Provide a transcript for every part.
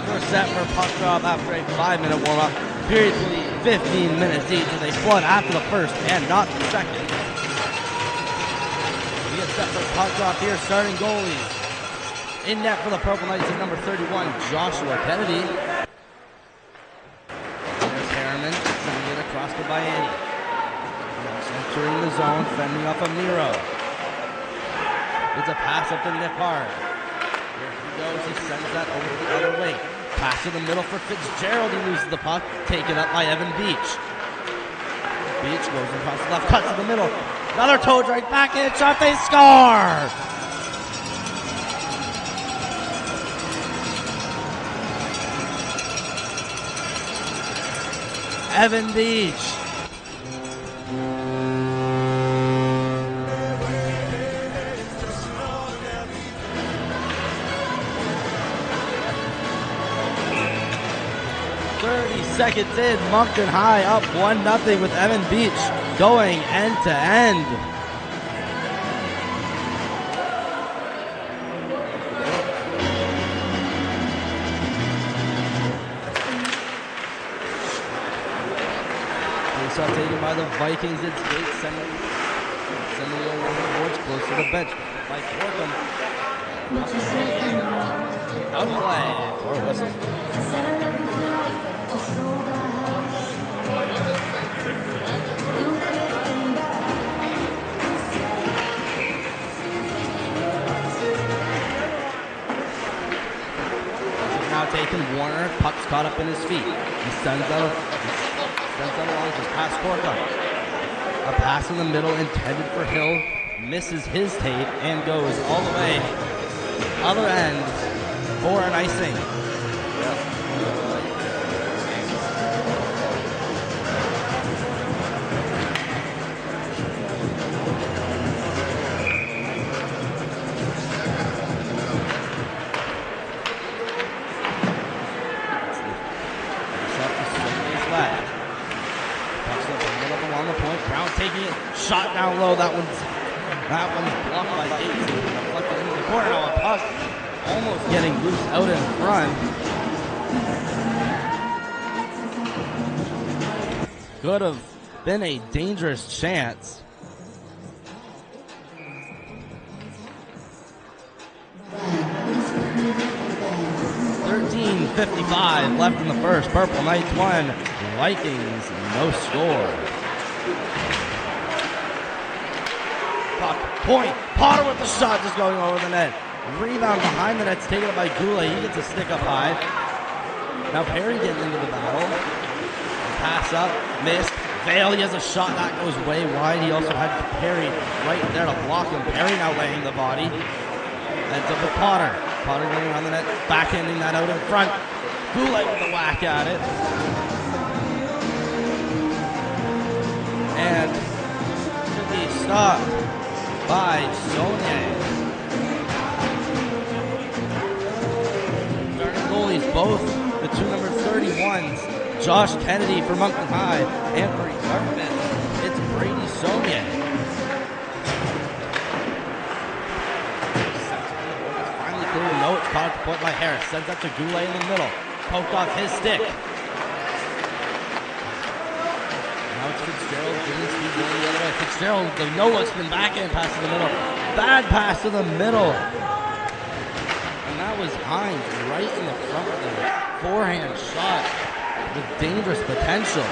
first set for puck drop after a 5-minute warm-up. Periods will be 15 minutes each as they flood after the first and not the second. We get set for puck drop here, starting goalies. In net for the Purple Knights is number 31, Joshua Kennedy. There's Harriman, sending it across to Bayani. Entering the zone, fending off of Miro. It's a pass up to Nippard. Here he goes, he sends that over the other wing. Pass to the middle for Fitzgerald, he loses the puck, taken up by Evan Beach. Beach goes across the left, cuts to the middle. Another toe drag, backhand shot, they score! Evan Beach. Seconds in, Moncton High up 1-0 with Evan Beach going end to end. Face off taken by the Vikings. It's Gates sending it over the boards close to the bench. Mike Corkum. Out of play for a whistle. Taken Warner, puck's caught up in his feet. He sends out along his pass Corkum. A pass in the middle intended for Hill, misses his tape and goes all the way other end for an icing. Shot down low. That one's blocked by Gates. Deflected into the corner. Now a puck almost getting loose out in front. Could have been a dangerous chance. .55 left in the first. Purple Knights 1, Vikings no score. Point. Potter with the shot just going over the net. Rebound behind the net's taken up by Goulet. He gets a stick up high. Now Perry getting into the battle. Pass up. Missed. Vale, he has a shot that goes way wide. He also had Perry right there to block him. Perry now laying the body. Ends up with Potter. Potter going around the net. Backhanding that out in front. Goulet with a whack at it. And should be stopped by Saunier. Starting goalies, both the two number 31s, Josh Kennedy for Moncton High, and for Yarmouth, it's Brady Saunier. Finally clear. No, it's caught at the point by Harris. Sends that to Goulet in the middle. Poked off his stick. Now it's Fitzgerald getting speed going the other way. Fitzgerald, the no-look spin backhand pass to the middle. Bad pass to the middle. And that was Hines right in the front of the forehand shot with dangerous potential.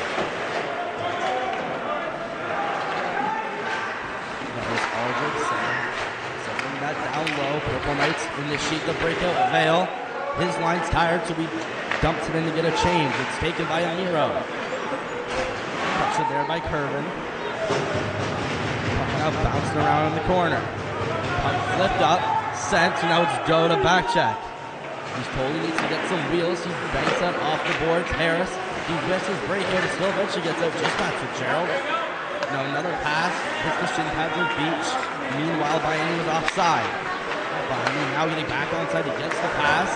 That was Aldridge sending that down low. Purple Knights initiate the breakout. Vale, his line's tired, so he dumps it in to get a change. It's taken by Amiro. There by Curvin. Puck now bouncing around in the corner. Puck flipped up, sent, and now it's Joe to back check. He's told he needs to get some wheels. He banks that off the boards. Harris, he misses breakout. It still eventually gets out just past Fitzgerald. Now another pass. Hits the shin pad with Beach. Meanwhile, Bayani was offside. Bayani now getting back onside. He gets the pass.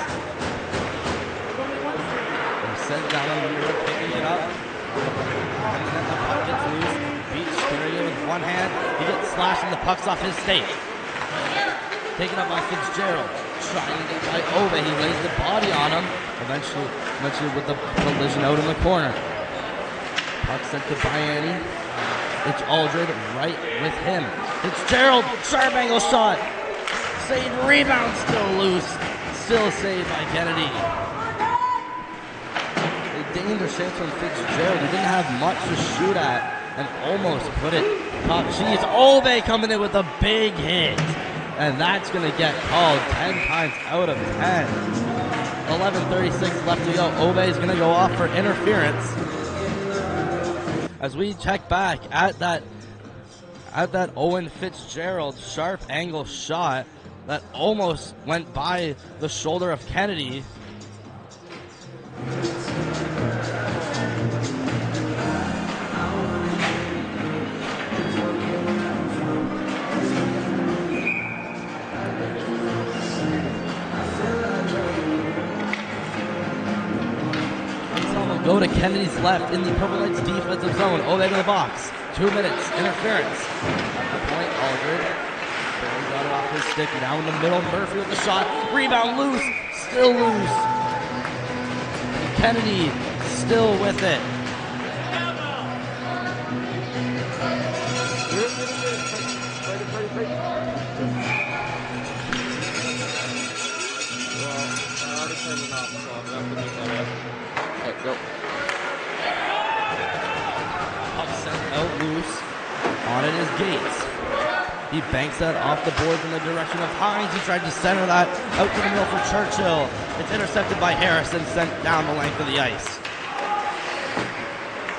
He sends down on the mirror, picking it up. And then the puck gets loose. Beach carrying it with one hand. He gets slashed and the puck's off his stake. Taken up by Fitzgerald. trying to get by Obe. He lays the body on him. Eventually with the collision out in the corner. Puck sent to Biani. It's Aldred right with him. Fitzgerald, sharp angle shot. Save, rebound, still loose. Still saved by Kennedy. A dangerous chance from Fitzgerald. He didn't have much to shoot at and almost put it top. Jeez, Obe coming in with a big hit. And that's going to get called 10 times out of 10. 11:36 left to go. Obe is going to go off for interference. As we check back at that Owen Fitzgerald sharp angle shot that almost went by the shoulder of Kennedy. Go to Kennedy's left in the Purple Knights defensive zone. Obe in the box. 2 minutes. Interference. At the point, Aldred. Barely got it off his stick. Down the middle. Murphy with the shot. Rebound loose. Still loose. Kennedy still with it. Go. Puck sent out loose. On it is Gates. He banks that off the boards in the direction of Hines. He tried to center that out to the middle for Churchill. It's intercepted by Harrison, sent down the length of the ice.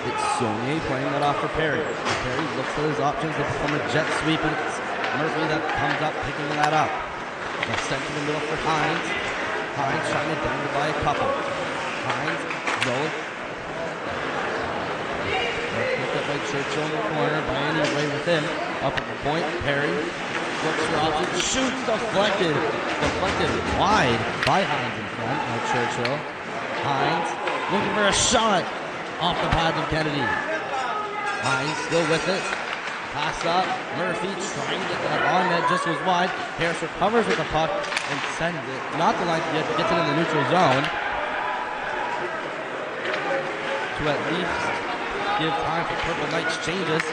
It's Saunier playing that off for Perry. Perry looks at his options from a jet sweep, and it's Murphy that comes up picking that up. It's sent to the middle for Hines. Hines trying to dangle by a couple. Hines rolling. Picked up by Churchill in the corner. Biani right with him. Up at the point. Perry looks for options. Shoots deflected. Deflected wide by Hines in front. Now Churchill. Hines looking for a shot off the pads of Kennedy. Hines still with it. Pass up. Murphy trying to get that on net. Just was wide. Harris recovers with the puck and sends it. Not the line yet. Gets it in the neutral zone. To at least give time for Purple Knights changes.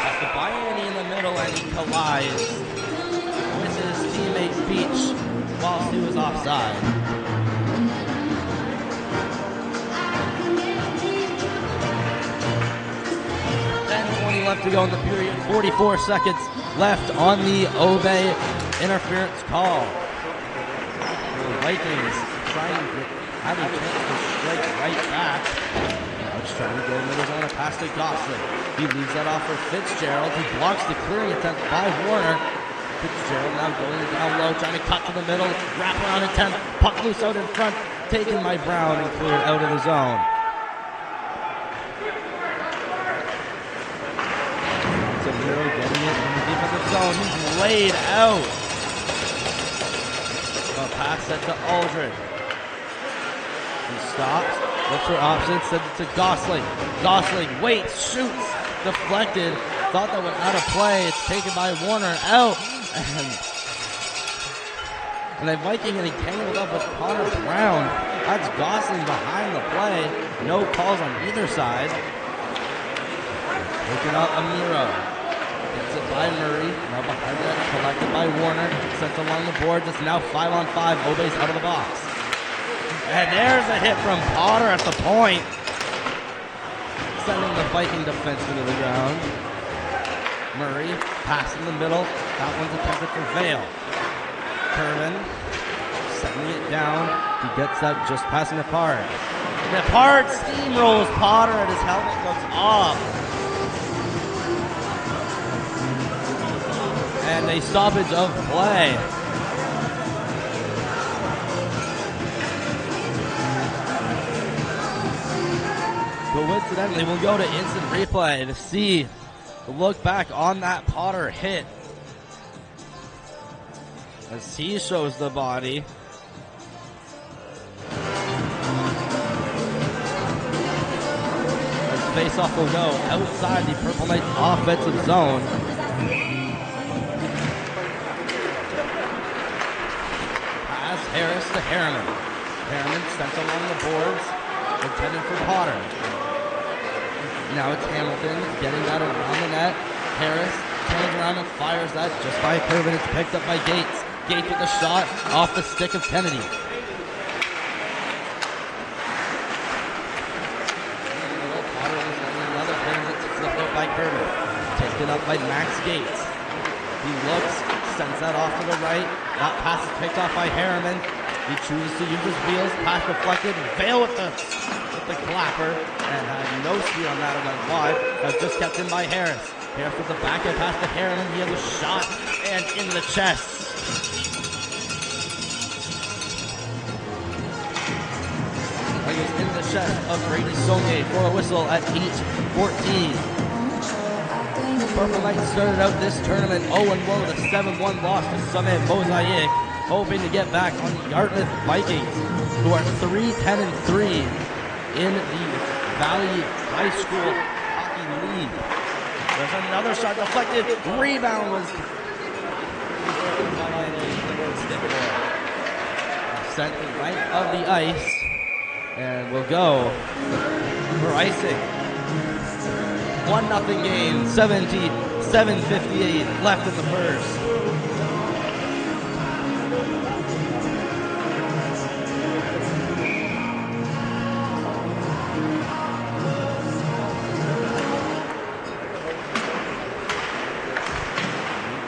At the Biani in the middle, and he collides with his teammate Beach whilst he was offside. 10:20 left to go in the period. 44 seconds left on the Obe interference call. The Vikings trying to have a chance to strike right back. Now it's trying to go middle zone, a pass to Gosling. He leaves that off for Fitzgerald. He blocks the clearing attempt by Warner. Fitzgerald now going down low, trying to cut to the middle. Wrap around attempt. Puck loose out in front. Taken by Brown and cleared out of the zone. So Miro getting it in the defensive zone. He's laid out. A pass set to Aldred. He stops, looks for options, sends it to Gosling. Gosling waits, shoots, deflected. Thought that went out of play. It's taken by Warner out. And the Viking getting tangled up with Connor Brown. That's Gosling behind the play. No calls on either side. Looking out Amiro. Gets it by Murray. Now behind that, collected by Warner. Sent along the boards. It's now 5-on-5. Obe's out of the box. And there's a hit from Potter at the point. Sending the Viking defenseman to the ground. Murray, pass in the middle. That one's attempted for Vale. Kerman, sending it down. He gets that just passing Nepard. Nepard steamrolls Potter and his helmet goes off. And a stoppage of play. Coincidentally, we'll go to instant replay to see the look back on that Potter hit. As he shows the body. As face-off will go outside the Purple Knights offensive zone. 10 Harris to Harriman. Harriman sent along the boards, intended for Potter. Now it's Hamilton getting that around the net. Harris turns around and fires that just by a curve, and it's picked up by Gates. Gates with a shot off the stick of Kennedy. Potter was getting another pair, and it's flipped out by Kerber. Taken up by Max Gates. He looks, sends that off to the right. That pass is picked off by Harriman. He chooses to use his wheels. Pass deflected. Vale with the clapper. And had no speed on that. It went wide. That was just kept in by Harris. Harris with the backhand pass to Harriman. He has a shot and in the chest. It was in the chest of Brady Sommier for a whistle at 8:14. Purple Knights started out this tournament 0-1 with a 7-1 loss to Summit Mosaic, hoping to get back on the Yarmouth Vikings, who are 3-10-3 in the Valley High School Hockey League. There's another shot deflected. Rebound was sent right of the ice, and will go for icing. 1-0 game, 7:58 left in the first.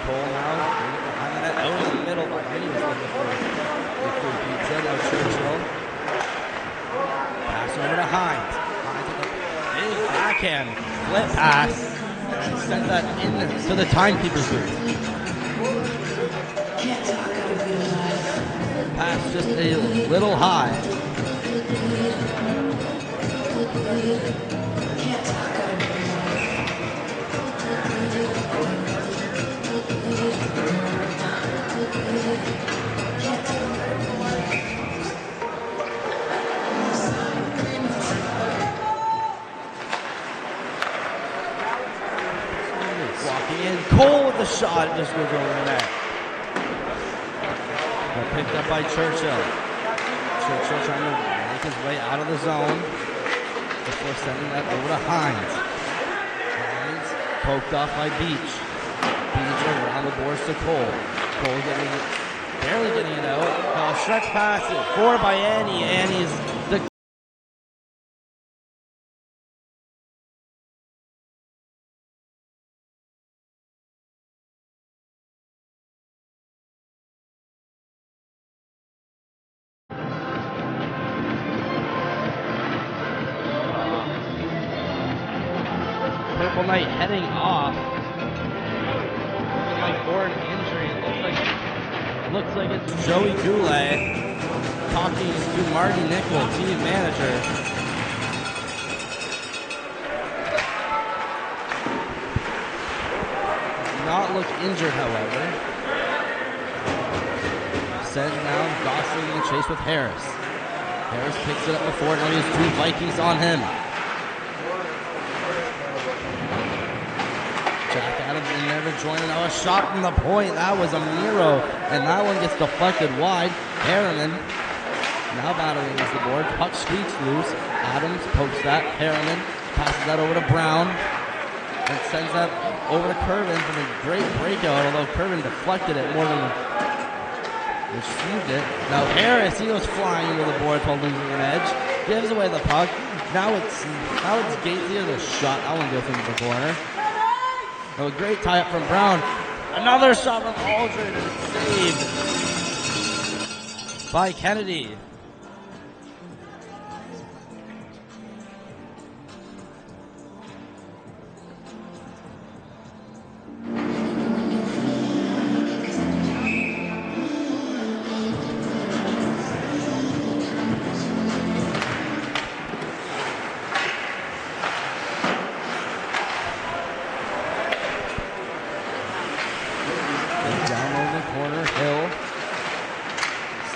Cole now behind the net, out in the middle, but he was looking for pizza. Now Churchill. Pass over to Hines. Hines with a big backhand. Flip pass, and send that in to the timekeeper's booth. Pass just a little high. Cole with the shot, it just goes over the net. Picked up by Churchill. Churchill trying to make his way out of the zone before sending that over to Hines. Hines poked off by Beach. Beach around the boards to Cole. Cole barely getting it out. Stretch pass it forward by Annie. Annie's the Purple Knight heading off. Looking like for an injury. It looks like it's Joey Goulet talking to Marty Nickel, team manager. Does not look injured, however. Sent down, Gosling in the chase with Harris. Harris picks it up before, now he has two Vikings on him. Jack Adams in there to join, and a shot from the point. That was a Miro, and that one gets deflected wide. Harriman now battling against the board. Puck squeaks loose. Adams pokes that. Harriman passes that over to Brown and sends that over to Kervin for the great breakout, although Kervin deflected it more than received it. Now Harris, he goes flying into the board while losing an edge. Gives away the puck. Now it's Gately with a shot. That one goes into the corner. Oh, a great tie-up from Brown. Another shot from Aldred, and it's saved by Kennedy.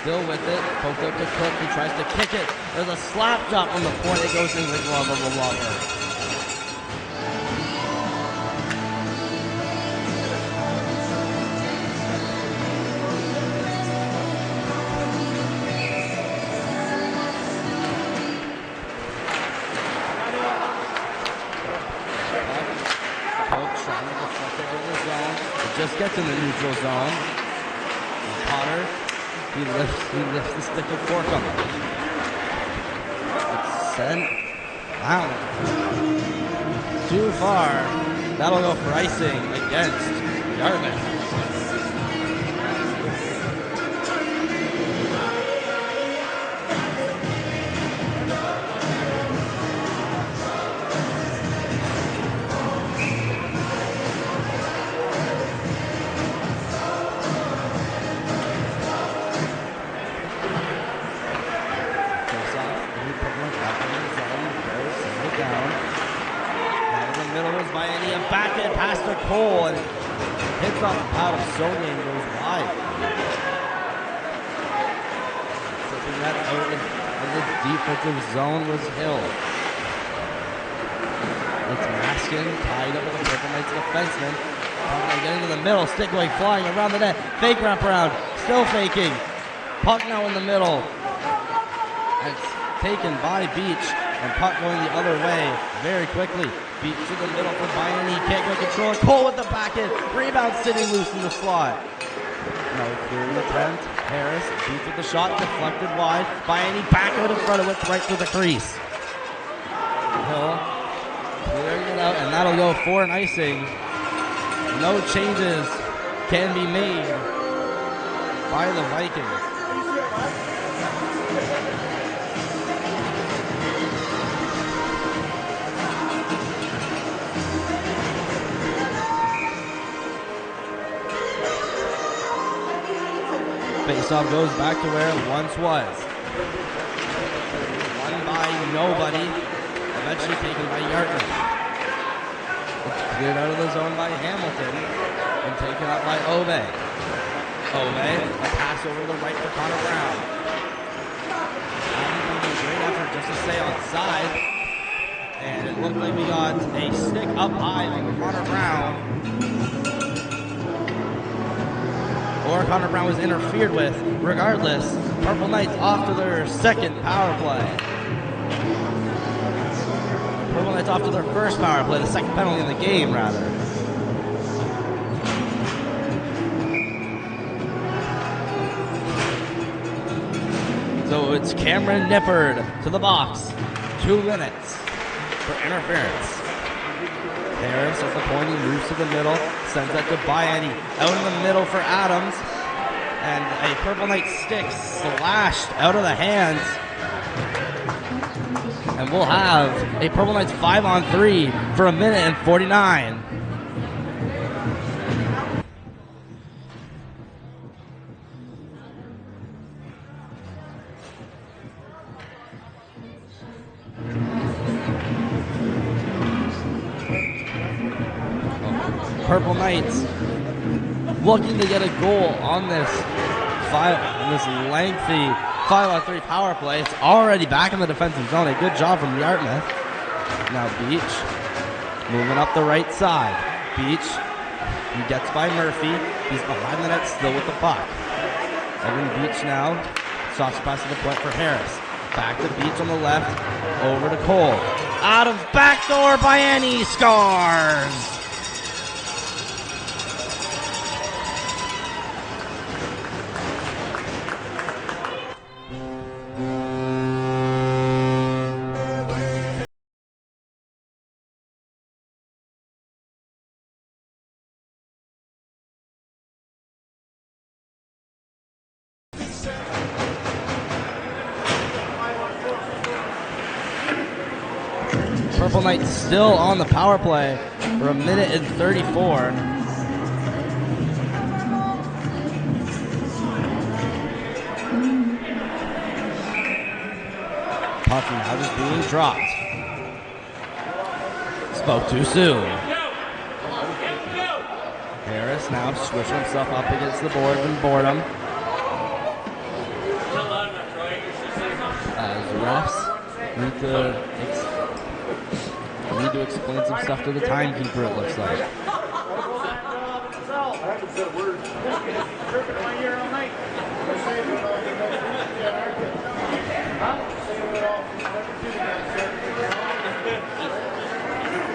Still with it, poked up to Cook, he tries to kick it. There's a slap drop on the point, it goes into the glove of the Lover. just gets in the neutral zone. And Potter, he lifts the stick of Corkum. It's sent out. Too far. That'll go for icing against Yarmouth. Backhand pass to Cole and hits off the pad of Sonia and goes wide. Something that out in the defensive zone was Hill. It's Maskin tied up with the Purple Knights defenseman. Getting to the middle, stick away flying around the net. Fake wraparound, still faking. Puck now in the middle. It's taken by Beach and puck going the other way very quickly. Beat to the middle for Bayani, can't go control it. Cole with the backhand, rebound sitting loose in the slot. No clearing attempt. Harris beats with the shot, deflected wide. Bayani back out in front of it, right through the crease. Hill clearing it out, and that'll go for an icing. No changes can be made by the Vikings. Faceoff goes back to where it once was. Won by nobody, eventually taken by Yarmouth. It's cleared out of the zone by Hamilton and taken up by Ove. Ove, a pass over the right for Connor Brown. A great effort just to stay on side. And it looked like we got a stick up high on Connor Brown. Or Connor Brown was interfered with. Regardless, Purple Knights off to their second power play. Purple Knights off to their first power play, the second penalty in the game, rather. So it's Cameron Nippard to the box. 2 minutes for interference. Harris at the point, he moves to the middle, sends that to Bayani. Out in the middle for Adams. And a Purple Knight stick slashed out of the hands. And we'll have a Purple Knights 5-on-3 for 1:49. Purple Knights looking to get a goal on this lengthy 5-on-3 power play. It's already back in the defensive zone. A good job from Yarmouth. Now Beach moving up the right side. Beach, he gets by Murphy. He's behind the net still with the puck. Evan Beach now. Soft pass to the point for Harris. Back to Beach on the left. Over to Cole. Adams backdoor by Annie. Scores! Purple Knights still on the power play for 1:34. Puck now just being dropped. Spoke too soon. Harris now switching himself up against the board and boredom. As refs need to explain some stuff to the timekeeper, it looks like.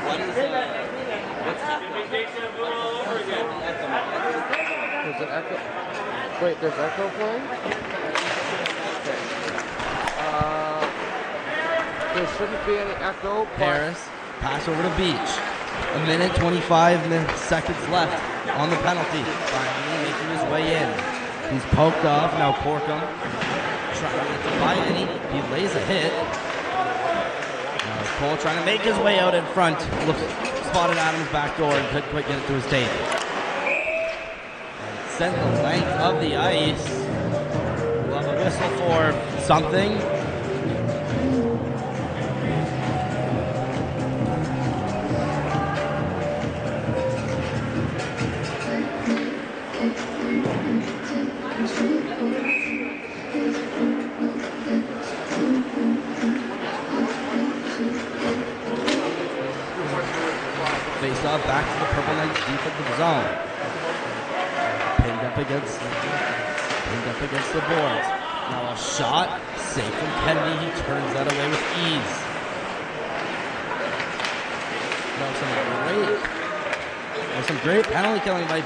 What is wait, there's echo playing? Okay. There shouldn't be any echo. Harris, pass over to Beach. A minute, 25 seconds left on the penalty. Finally making his way in. He's poked off, now Corkum trying to get to Biden. He lays a hit. Now Cole trying to make his way out in front. Looks, spotted Adams' back door and couldn't quite get it to his tape. Sent the length of the ice. We'll have a whistle for something. Face off back to the Purple Knights defensive zone. Pinned up against the boards. Now a shot, safe from Kennedy. He turns that away with ease. Some great penalty killing by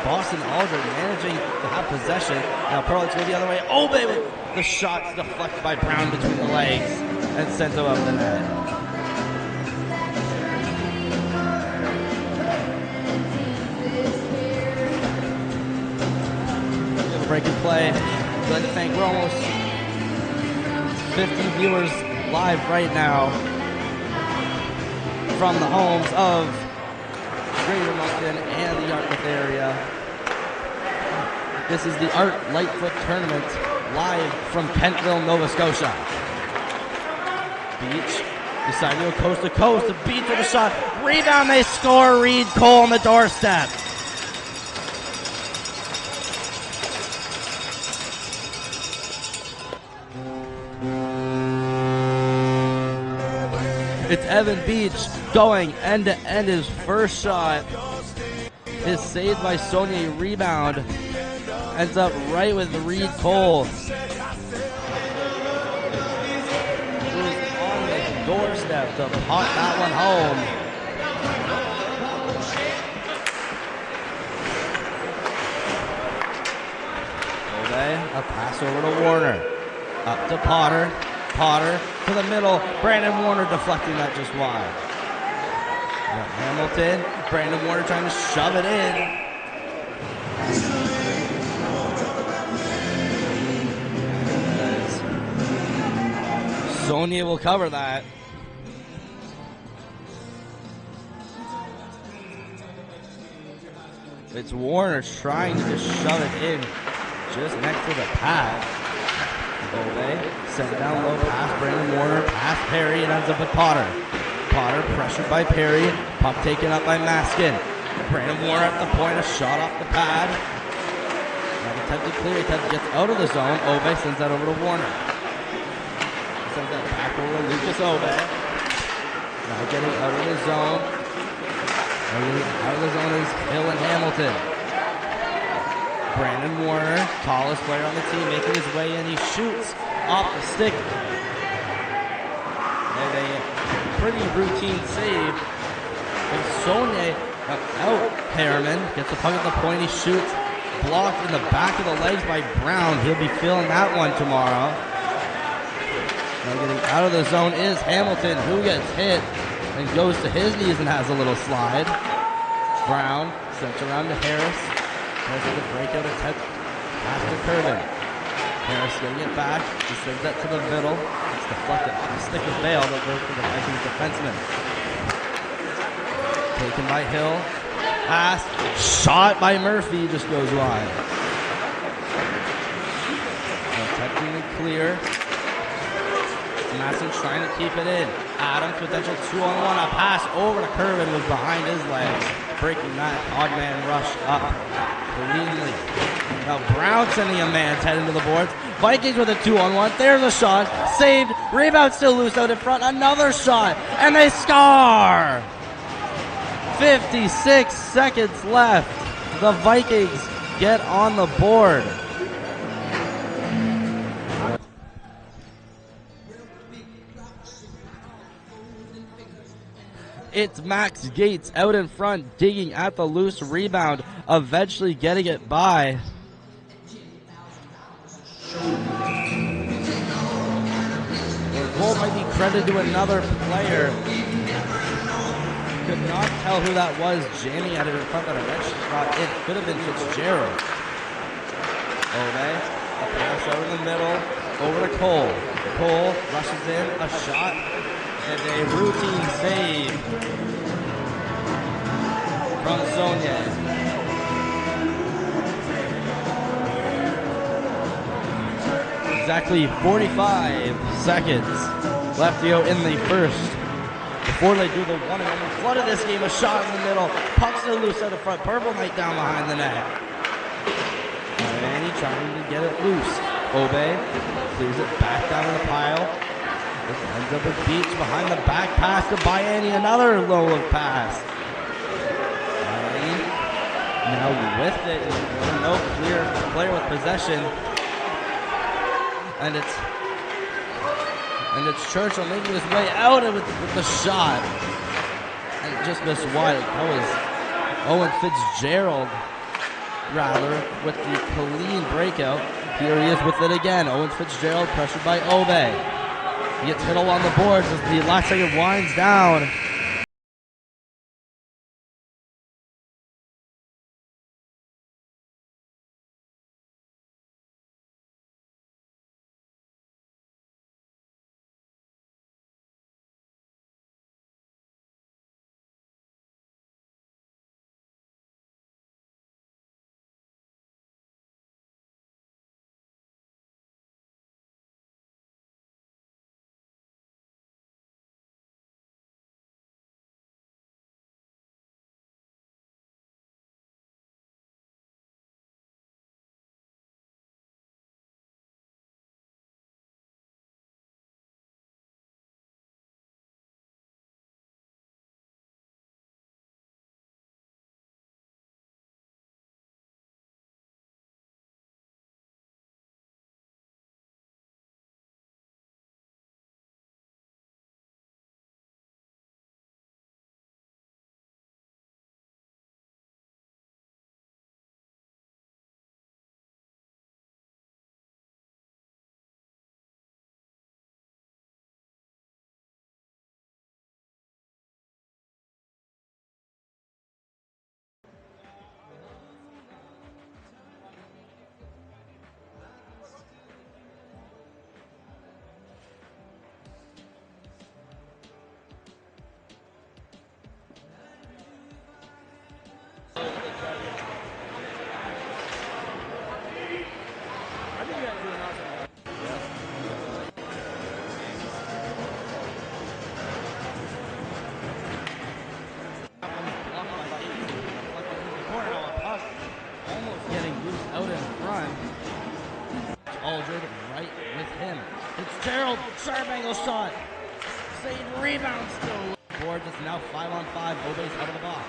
Boston Aldridge, managing to have possession. Now Perlitz go the other way. Obe with the shots deflected by Brown between the legs and sent him up the net. Break and play. I'd like to thank, we're almost 50 viewers live right now from the homes of Greater Moncton and the Yarmouth area. This is the Art Lightfoot Tournament live from Kentville, Nova Scotia. Beach deciding to go coast to coast. The Beach with a shot. Rebound, they score. Reed Cole on the doorstep. It's Evan Beach going end to end. His first shot is saved by Sonia. Rebound ends up right with Reed Cole, who's on the doorstep to pop that one home. Obey, a pass over to Warner, up to Potter. Potter to the middle. Brandon Warner deflecting that just wide. Hamilton. Brandon Warner trying to shove it in. Sonia will cover that. It's Warner trying to just shove it in just next to the pad. Obey, sent it down low, pass Brandon Warner, pass Perry, and ends up with Potter. Potter pressured by Perry, puck taken up by Maskin. Brandon Warner at the point, a shot off the pad. Not attempted clear, he gets out of the zone. Obey sends that over to Warner. Sends that back over to Lucas Obey. Now getting out of the zone. Out of the zone is Hill and Hamilton. Brandon Warner, tallest player on the team, making his way in. He shoots off the stick. And a pretty routine save. And Sonia out. Harriman gets the puck at the point. He shoots. Blocked in the back of the legs by Brown. He'll be feeling that one tomorrow. Now getting out of the zone is Hamilton, who gets hit and goes to his knees and has a little slide. Brown sends around to Harris. Has a breakout attempt. Pass to Curvin. Harris getting it back. He sends that to the middle. It's deflected off the stick of Bale, but goes to the Vikings defenseman. Taken by Hill. Pass. Shot by Murphy. Just goes wide. Attempting to clear. Masson trying to keep it in. Adams potential 2-on-1. A pass over to Curvin was behind his legs, breaking that odd man rush up cleanly. Now Brown sending a man's head into the boards. Vikings with a 2-on-1. There's a shot. Saved. Rebound still loose out in front. Another shot. And they score! 56 seconds left. The Vikings get on the board. It's Max Gates out in front, digging at the loose rebound, eventually getting it by credit to another player. Could not tell who that was jamming at it in front, but eventually got it. Could have been Fitzgerald. Obey, a pass out in the middle, over to Cole. Cole rushes in, a shot, and a routine save from Sonia. Exactly 45 seconds left to go in the first. Before they do the one and only flood of this game, a shot in the middle. Puck's still loose at the front. Purple Knight down behind the net. And he trying to get it loose. Obey clears it back down in the pile. This ends up with Beach behind the back pass to Bayani. Another low look pass. Bayani now with it. No clear player with possession. And it's Churchill making his way out with the shot. And just missed wide. That was Owen Fitzgerald, rather, with the clean breakout. Here he is with it again. Owen Fitzgerald pressured by Obey. He gets hit along the boards as the last second winds down. Aldred right with him. It's Gerald, sharp angle shot. Save, rebound still. Boards is now 5-on-5. Obey's out of the box.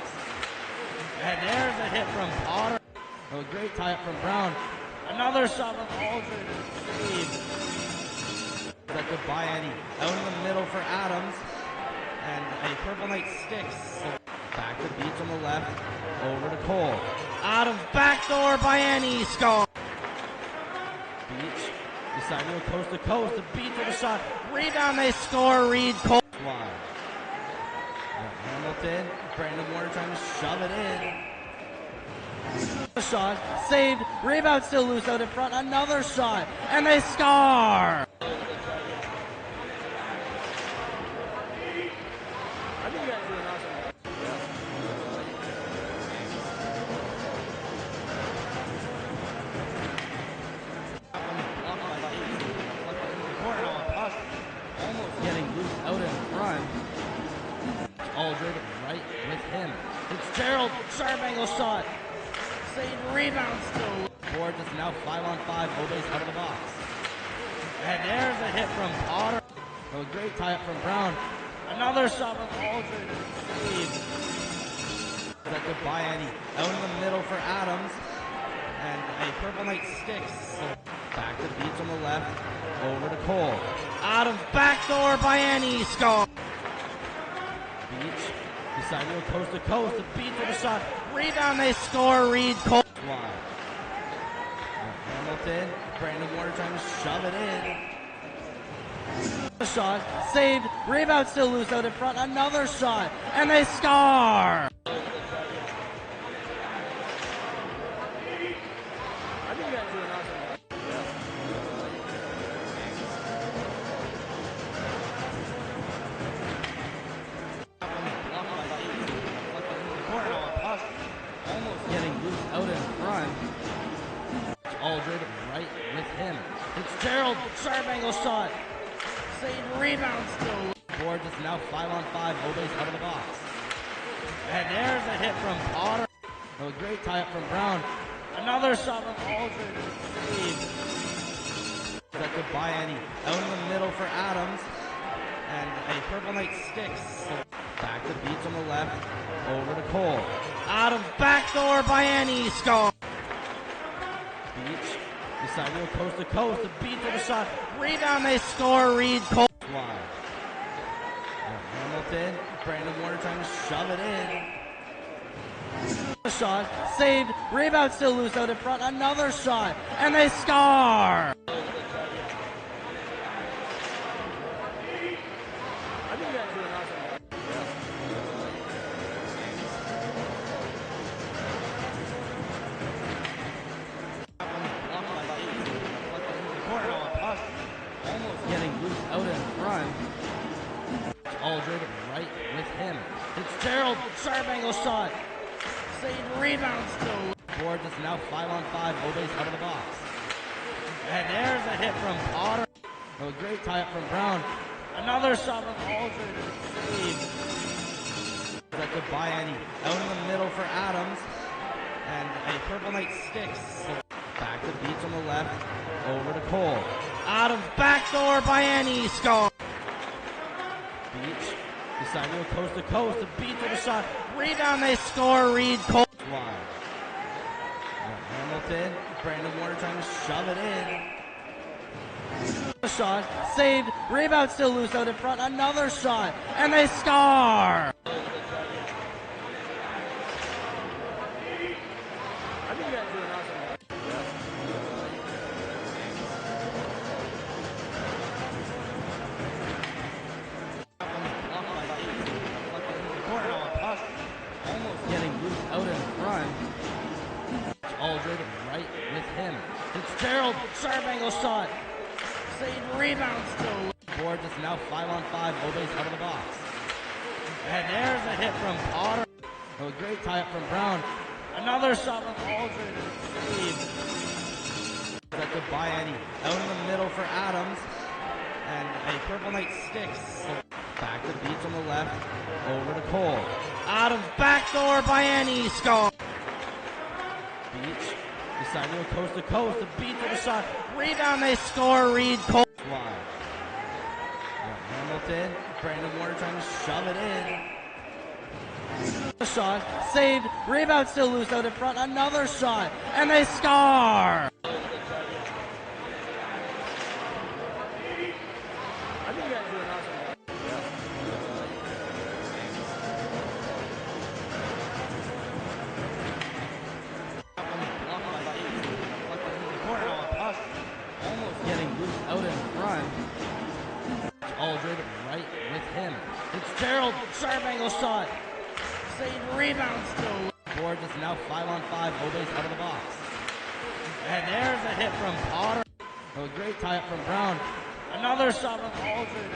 And there's a hit from Potter. Oh, a great tie up from Brown. Another shot from Aldred. Save. That to Bayani. Out in the middle for Adams. And a Purple Knight sticks. Back to Beach on the left. Over to Cole. Adams, backdoor, Bayani, score. Beach deciding to go coast to coast. The Beach with a shot. Rebound, they score. Reed Cole. Wide. Hamilton. Brandon Warner trying to shove it in. A shot. Saved. Rebound still loose out in front. Another shot. And they score. Aldred right with him. It's Gerald, sharp angle shot. Save, rebound still. Boards is now 5-on-5. Obey's out of the box. And there's a hit from Potter. Oh, a great tie up from Brown. Another shot from Aldred. Save. That to Bayani. Out in the middle for Adams. And a Purple Knight sticks. Back to Beach on the left. Over to Cole. Adams, backdoor, Bayani, score. Beach deciding to go coast to coast. The Beach with a shot. Rebound, they score. Reed Cole. Wide. Hamilton. Brandon Warner trying to shove it in. Shot, saved, rebound still loose out in front, another shot, and they score! I think that's doing awesome. Almost getting loose out in front. Aldred right with him. Fitzgerald, sharp angle shot. Save, rebound still. Board is now 5-on-5. Obey's out of the box. And there's a hit from Potter. A great tie-up from Brown. Another shot from Aldred. That goodbye, Annie. Out in the middle for Adams. And a Purple Knight sticks. Back to Beats on the left. Over to Cole. Adams, backdoor by Annie. Score. Beach. Decide to go coast to coast. The Beats with a shot. Rebound, they score. Reed Cole. Wide. Hamilton. Brandon Warner trying to shove it in. Shot. Saved. Rebound still loose out in front. Another shot. And they score. I think that's doing awesome. Almost getting loose out in front. Aldred right with him. Fitzgerald, sharp angle shot. Save, rebound still. Board is now 5-on-5. Obey's out of the box. And there's a hit from Potter. A great tie-up from Brown. Another shot from Aldred. That goodbye, Annie. Out in the middle for Adams. And a Purple Knight sticks. Back to Beats on the left. Over to Cole. Adams, backdoor by Annie. Score. Beach. Decide to go coast to coast. The Beats with a shot. Rebound, they score. Reed Cole. Wide. Hamilton. Brandon Warner trying to shove it in. Shot. Saved. Rebound still loose out in front. Another shot. And they score. I think that's doing awesome. Almost getting loose out in front. Aldred right with him. Fitzgerald, sharp angle shot. Save, rebound still. Board is now 5-on-5. Obey's out of the box. And there's a hit from Potter. A great tie-up from Brown. Another shot from Aldred. That goodbye, Annie. Out in the middle for Adams. And a Purple Knight sticks. Back to Beats on the left. Over to Cole. Adams, backdoor by Annie. Score. Beach. Decide to go coast to coast. The Beats with a shot. Rebound, they score. Reed Cole. Wide. Hamilton. Brandon Warner trying to shove it in. Shot. Saved. Rebound still loose out in front. Another shot. And they score. I think that's doing awesome. Almost getting loose out in front. Aldred right with him. Fitzgerald, sharp angle shot. Save, rebound still. Board is now 5-on-5. Obey's out of the box. And there's a hit from Potter. A great tie-up from Brown. Another shot from Aldred.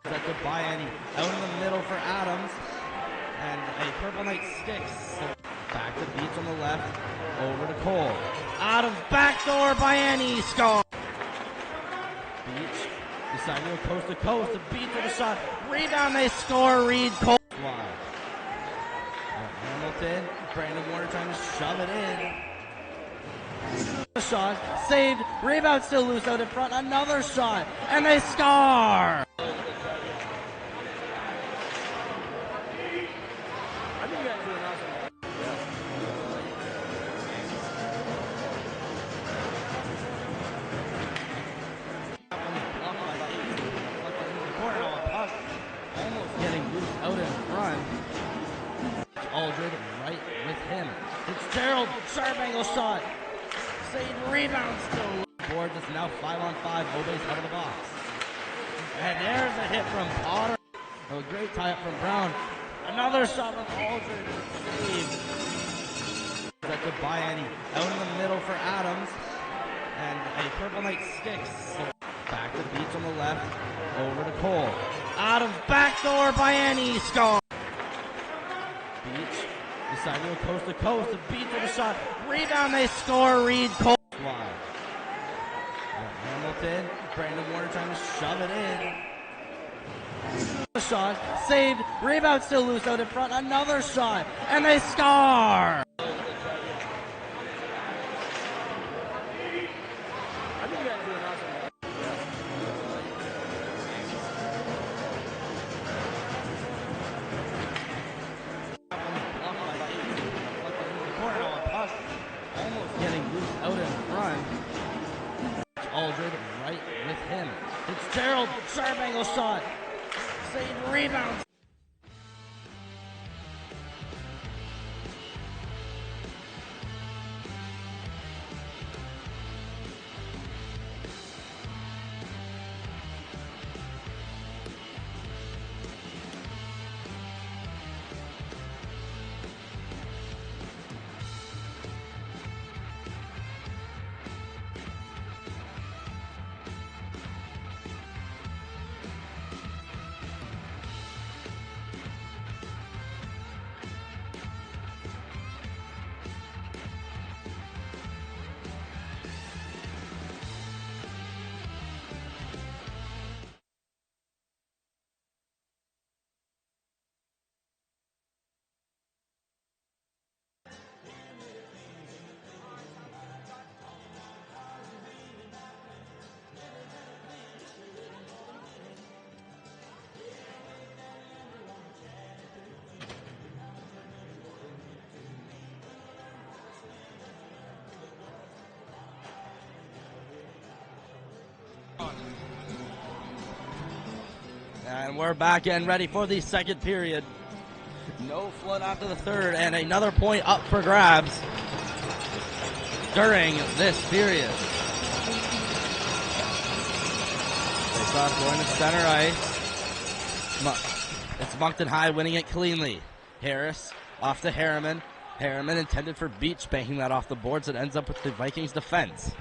That goodbye, Annie. Out in the middle for Adams. And a Purple Knight sticks. Back to Beats on the left. Over to Cole. Adams, backdoor by Annie. Score. Beach. Decide to go coast to coast. The Beats with a shot. Rebound, they score. Reed Cole. Wide. Hamilton. Brandon Warner trying to shove it in. Shot. Saved. Rebound still loose out in front. Another shot. And they score. I think that's doing awesome. Almost getting loose out in front. Aldred right with him. Fitzgerald, sharp angle shot. Save, rebound still. boards. It's now 5-on-5. Obe's out of the box. And there's a hit from Potter. A great tie-up from Brown. Another shot from Aldred. Saved. That to Bayani. Out in the middle for Adams. And a Purple Knight sticks. Back to Beach on the left. Over to Cole. Adams backdoor. Bayani score. Beach deciding to go coast to coast. The Beach with a shot. Rebound. They score. Reed Cole. Hamilton. Brandon Warner trying to shove it in. A shot, saved, rebound still loose out in front, another shot, and they score! I think you guys do an awesome job. Almost getting loose out in front. Aldred right with him. Fitzgerald, sharp angle shot. Save rebound. And we're back and ready for the second period. No flood after the third, and another point up for grabs during this period. Face off going to center ice. It's Moncton High winning it cleanly. Harris off to Harriman. Harriman intended for Beach, banking that off the boards. It ends up with the Vikings defense.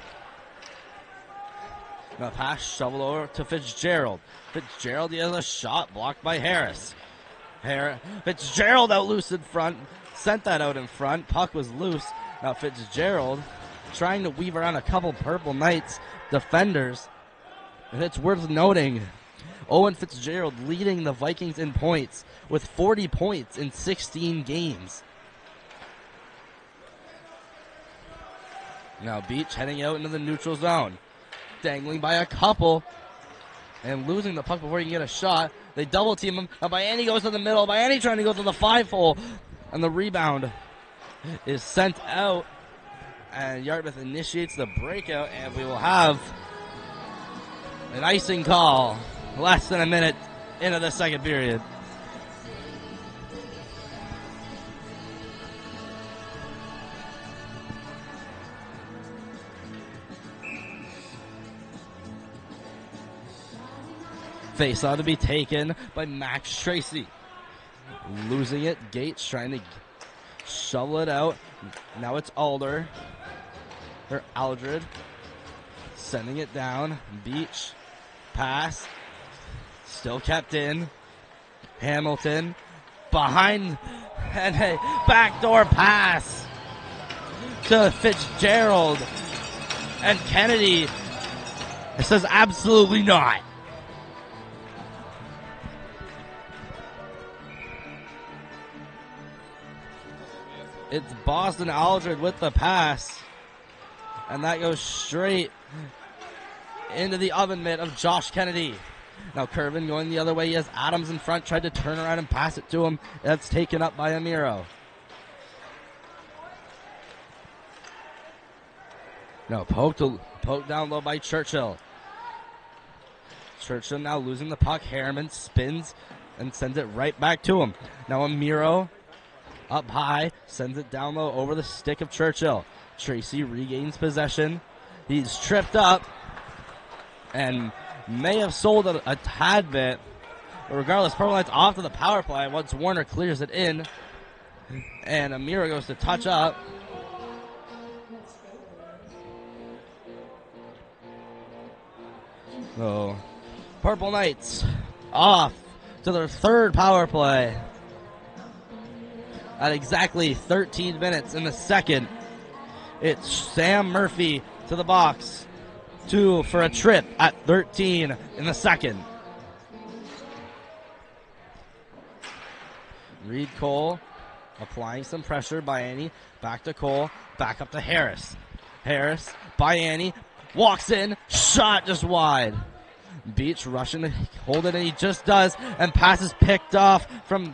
Now pass shovel over to Fitzgerald. Fitzgerald, he has a shot blocked by Harris. Fitzgerald out loose in front. Sent that out in front. Puck was loose. Now Fitzgerald trying to weave around a couple Purple Knights defenders. And it's worth noting, Owen Fitzgerald leading the Vikings in points with 40 points in 16 games. Now Beach heading out into the neutral zone. Dangling by a couple and losing the puck before he can get a shot. They double team him. Now Bayani goes to the middle. Bayani trying to go to the 5-hole. And the rebound is sent out. And Yarmouth initiates the breakout. And we will have an icing call less than a minute into the second period. Face-off to be taken by Max Tracy. Losing it. Gates trying to shovel it out. Now it's Aldred. Sending it down. Beach. Pass. Still kept in. Hamilton. Behind. And a backdoor pass to Fitzgerald. And Kennedy. It says absolutely not. It's Boston Aldred with the pass. And that goes straight into the oven mitt of Josh Kennedy. Now Curvin going the other way. He has Adams in front. Tried to turn around and pass it to him. That's taken up by Amiro. Now poked down low by Churchill. Churchill now losing the puck. Harriman spins and sends it right back to him. Now Amiro up high, sends it down low over the stick of Churchill. Tracy regains possession. He's tripped up and may have sold a tad bit. But regardless, Purple Knights off to the power play once Warner clears it in. And Amira goes to touch up. So, Purple Knights off to their third power play at exactly 13 minutes in the second. It's Sam Murphy to the box. 2 for a trip at 13 in the second. Reed Cole applying some pressure by Annie. Back to Cole. Back up to Harris. Harris by Annie. Walks in. Shot just wide. Beach rushing to hold it, and he just does. And pass is picked off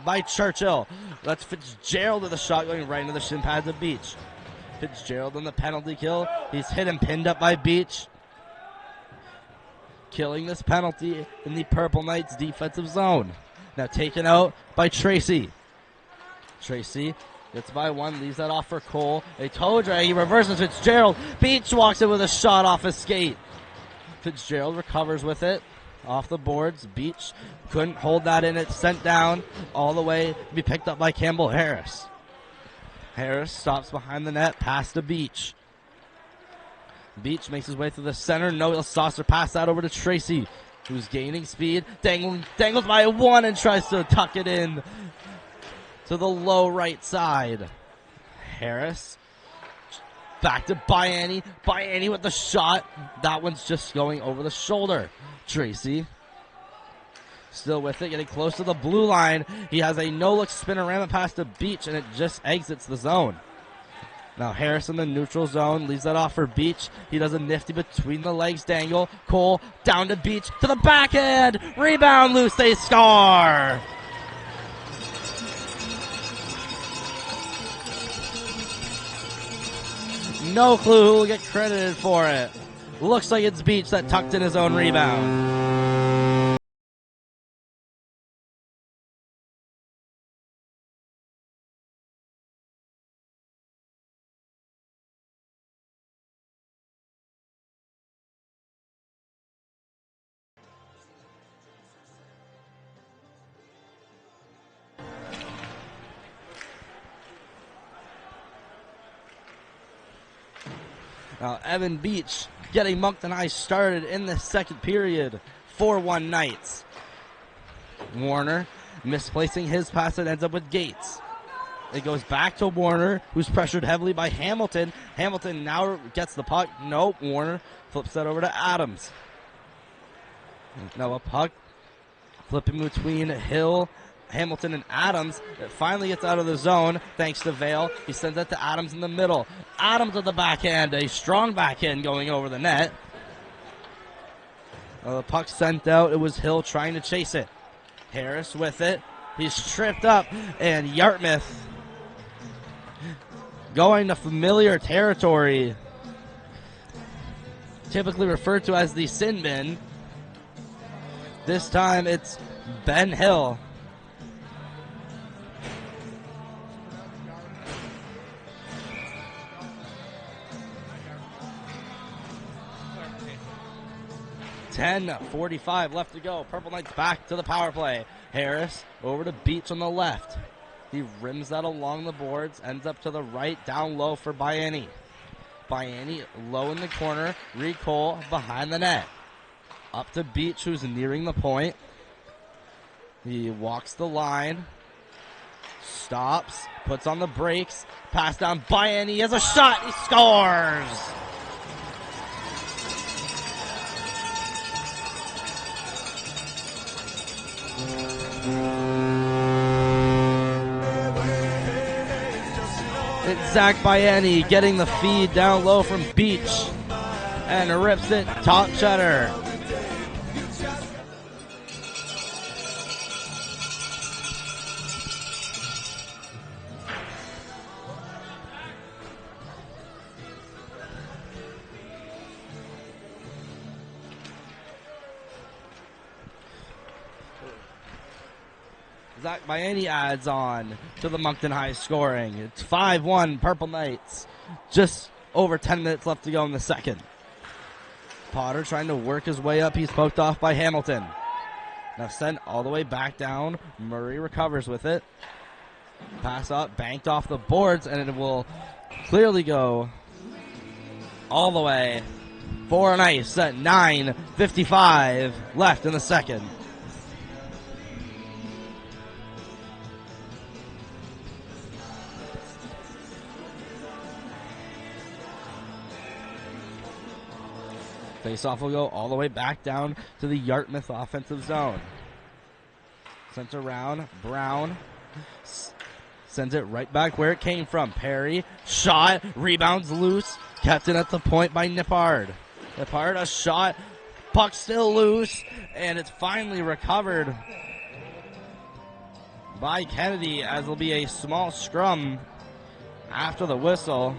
by Churchill. That's Fitzgerald with a shot going right into the shin pads of Beach. Fitzgerald on the penalty kill. He's hit and pinned up by Beach. Killing this penalty in the Purple Knights defensive zone. Now taken out by Tracy. Tracy gets by one, leaves that off for Cole. A toe drag, he reverses Fitzgerald. Beach walks in with a shot off his skate. Fitzgerald recovers with it off the boards. Beach couldn't hold that in. It's sent down all the way to be picked up by Campbell Harris. Harris stops behind the net, pass to Beach. Beach makes his way through the center. No saucer pass that over to Tracy, who's gaining speed. Dangles by one and tries to tuck it in to the low right side. Harris back to Bayani. Bayani with the shot. That one's just going over the shoulder. Tracy still with it, getting close to the blue line. He has a no-look spinorama pass to Beach, and it just exits the zone. Now Harris in the neutral zone, leaves that off for Beach. He does a nifty between the legs dangle. Cole down to Beach, to the backhand. Rebound loose, they score. No clue who will get credited for it. Looks like it's Beach that tucked in his own rebound. Now Evan Beach getting Moncton High started in the second period. 4-1 Knights. Warner misplacing his pass, and ends up with Gates. It goes back to Warner, who's pressured heavily by Hamilton. Hamilton now gets the puck. Nope, Warner flips that over to Adams. Now a puck flipping between Hill, Hamilton, and Adams. It finally gets out of the zone thanks to Vale. He sends it to Adams in the middle. Adams with the backhand, a strong backhand going over the net. The puck sent out. It was Hill trying to chase it. Harris with it. He's tripped up, and Yarmouth going to familiar territory, typically referred to as the sin bin. This time it's Ben Hill. .45 left to go. Purple Knights back to the power play. Harris over to Beach on the left. He rims that along the boards, ends up to the right, down low for Bayani. Bayani low in the corner. Reed Cole behind the net. Up to Beach, who's nearing the point. He walks the line. Stops. Puts on the brakes. Pass down Bayani. He has a shot. He scores. It's Zach Bayani getting the feed down low from Beach and rips it top shutter. Zach Bayani adds on to the Moncton High scoring. It's 5-1 Purple Knights. Just over 10 minutes left to go in the second. Potter trying to work his way up. He's poked off by Hamilton. Now sent all the way back down. Murray recovers with it. Pass up, banked off the boards, and it will clearly go all the way for an ice at 9:55 left in the second. Faceoff will go all the way back down to the Yarmouth offensive zone. Sent around. Brown sends it right back where it came from. Perry, shot, rebounds loose. Kept it at the point by Nippard. Nippard, a shot. Puck still loose. And it's finally recovered by Kennedy as there'll be a small scrum after the whistle.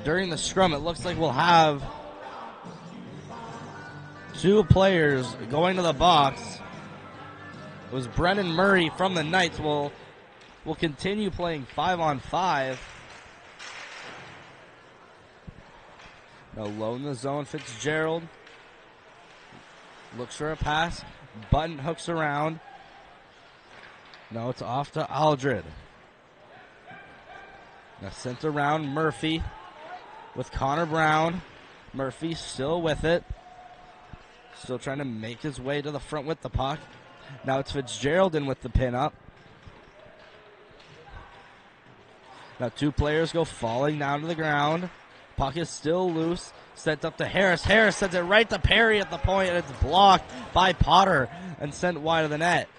During the scrum, it looks like we'll have two players going to the box. It was Brennan Murray from the Knights. Will continue playing 5-on-5. Now low in the zone, Fitzgerald looks for a pass. Button hooks around. No, it's off to Aldred. Now sent around Murphy with Connor Brown. Murphy still with it. Still trying to make his way to the front with the puck. Now it's Fitzgerald in with the pin up. Now two players go falling down to the ground. Puck is still loose. Sent up to Harris. Harris sends it right to Perry at the point, and it's blocked by Potter and sent wide of the net.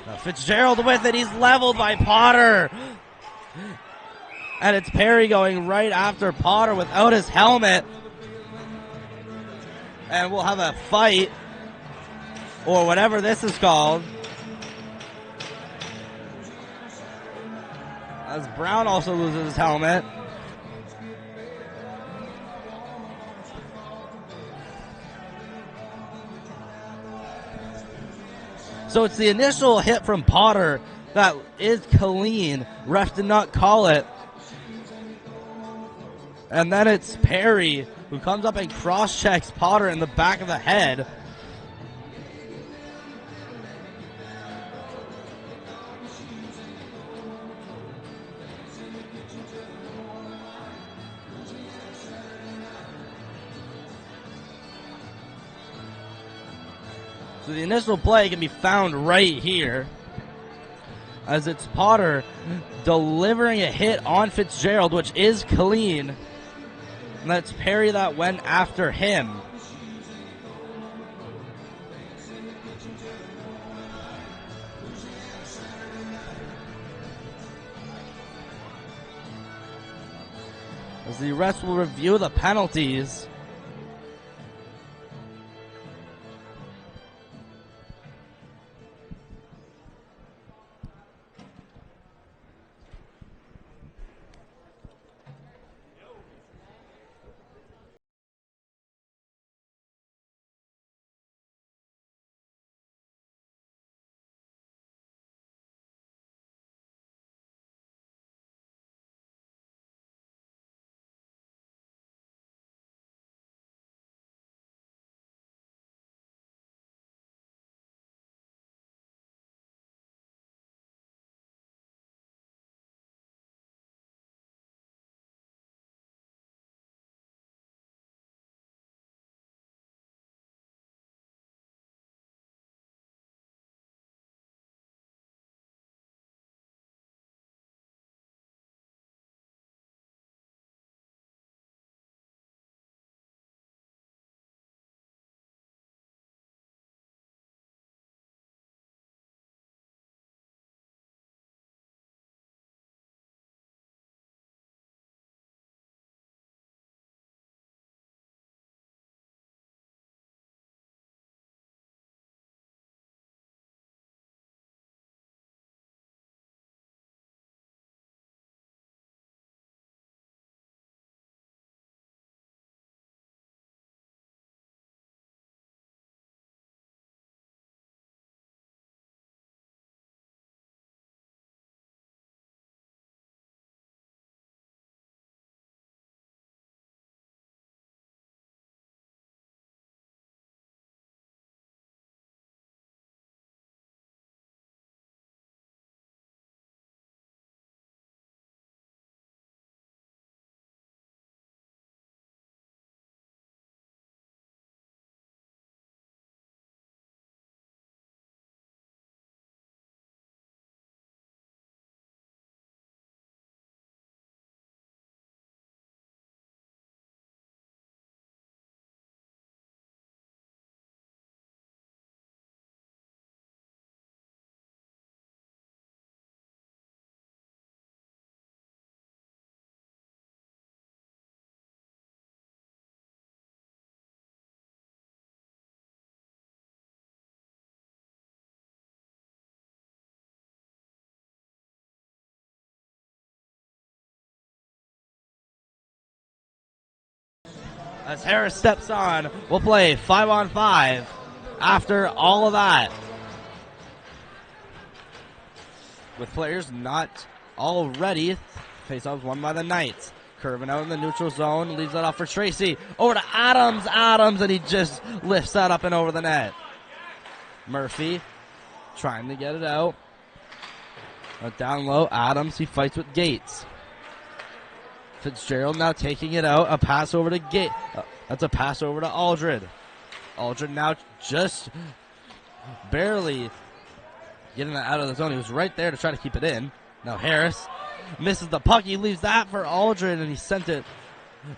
Now Fitzgerald with it. He's leveled by Potter. And it's Perry going right after Potter without his helmet. And we'll have a fight, or whatever this is called, as Brown also loses his helmet. So it's the initial hit from Potter that is clean. Ref did not call it. And then it's Perry who comes up and cross-checks Potter in the back of the head. So the initial play can be found right here, as it's Potter delivering a hit on Fitzgerald, which is clean. And that's Perry that went after him. As the refs will review the penalties. As Harris steps on, we'll play 5-on-5 after all of that. With players not all ready, face-offs won by the Knights. Curving out in the neutral zone, leaves that off for Tracy. Over to Adams, and he just lifts that up and over the net. Murphy trying to get it out. Down low, Adams, he fights with Gates. Fitzgerald now taking it out, a pass over to Gates. That's a pass over to Aldred. Aldred now just barely getting that out of the zone. He was right there to try to keep it in. Now Harris misses the puck. He leaves that for Aldred, and he sent it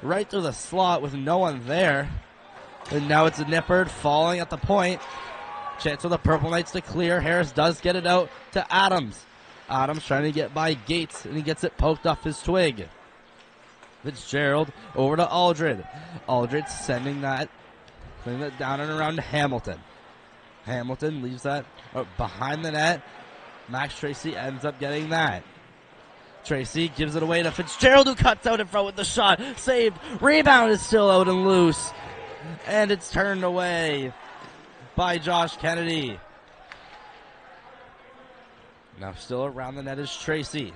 right through the slot with no one there. And now it's a Nippard falling at the point. Chance for the Purple Knights to clear. Harris does get it out to Adams. Adams trying to get by Gates, and he gets it poked off his twig. Fitzgerald over to Aldred. Aldred sending that down and around to Hamilton. Hamilton leaves that behind the net. Max Tracy ends up getting that. Tracy gives it away to Fitzgerald, who cuts out in front with the shot. Saved. Rebound is still out and loose. And it's turned away by Josh Kennedy. Now still around the net is Tracy.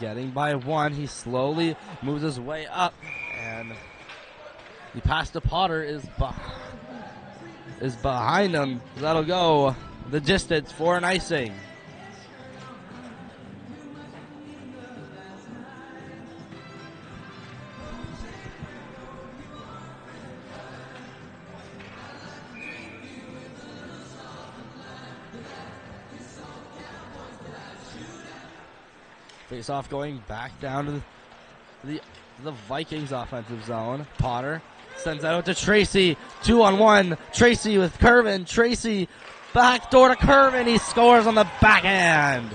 Getting by one. He slowly moves his way up. And the pass to Potter is behind him. That'll go the distance for an icing. Face off going back down to the Vikings offensive zone. Potter sends that out to Tracy. 2-on-1. Tracy with Curvin. Tracy back door to Curvin. He scores on the backhand.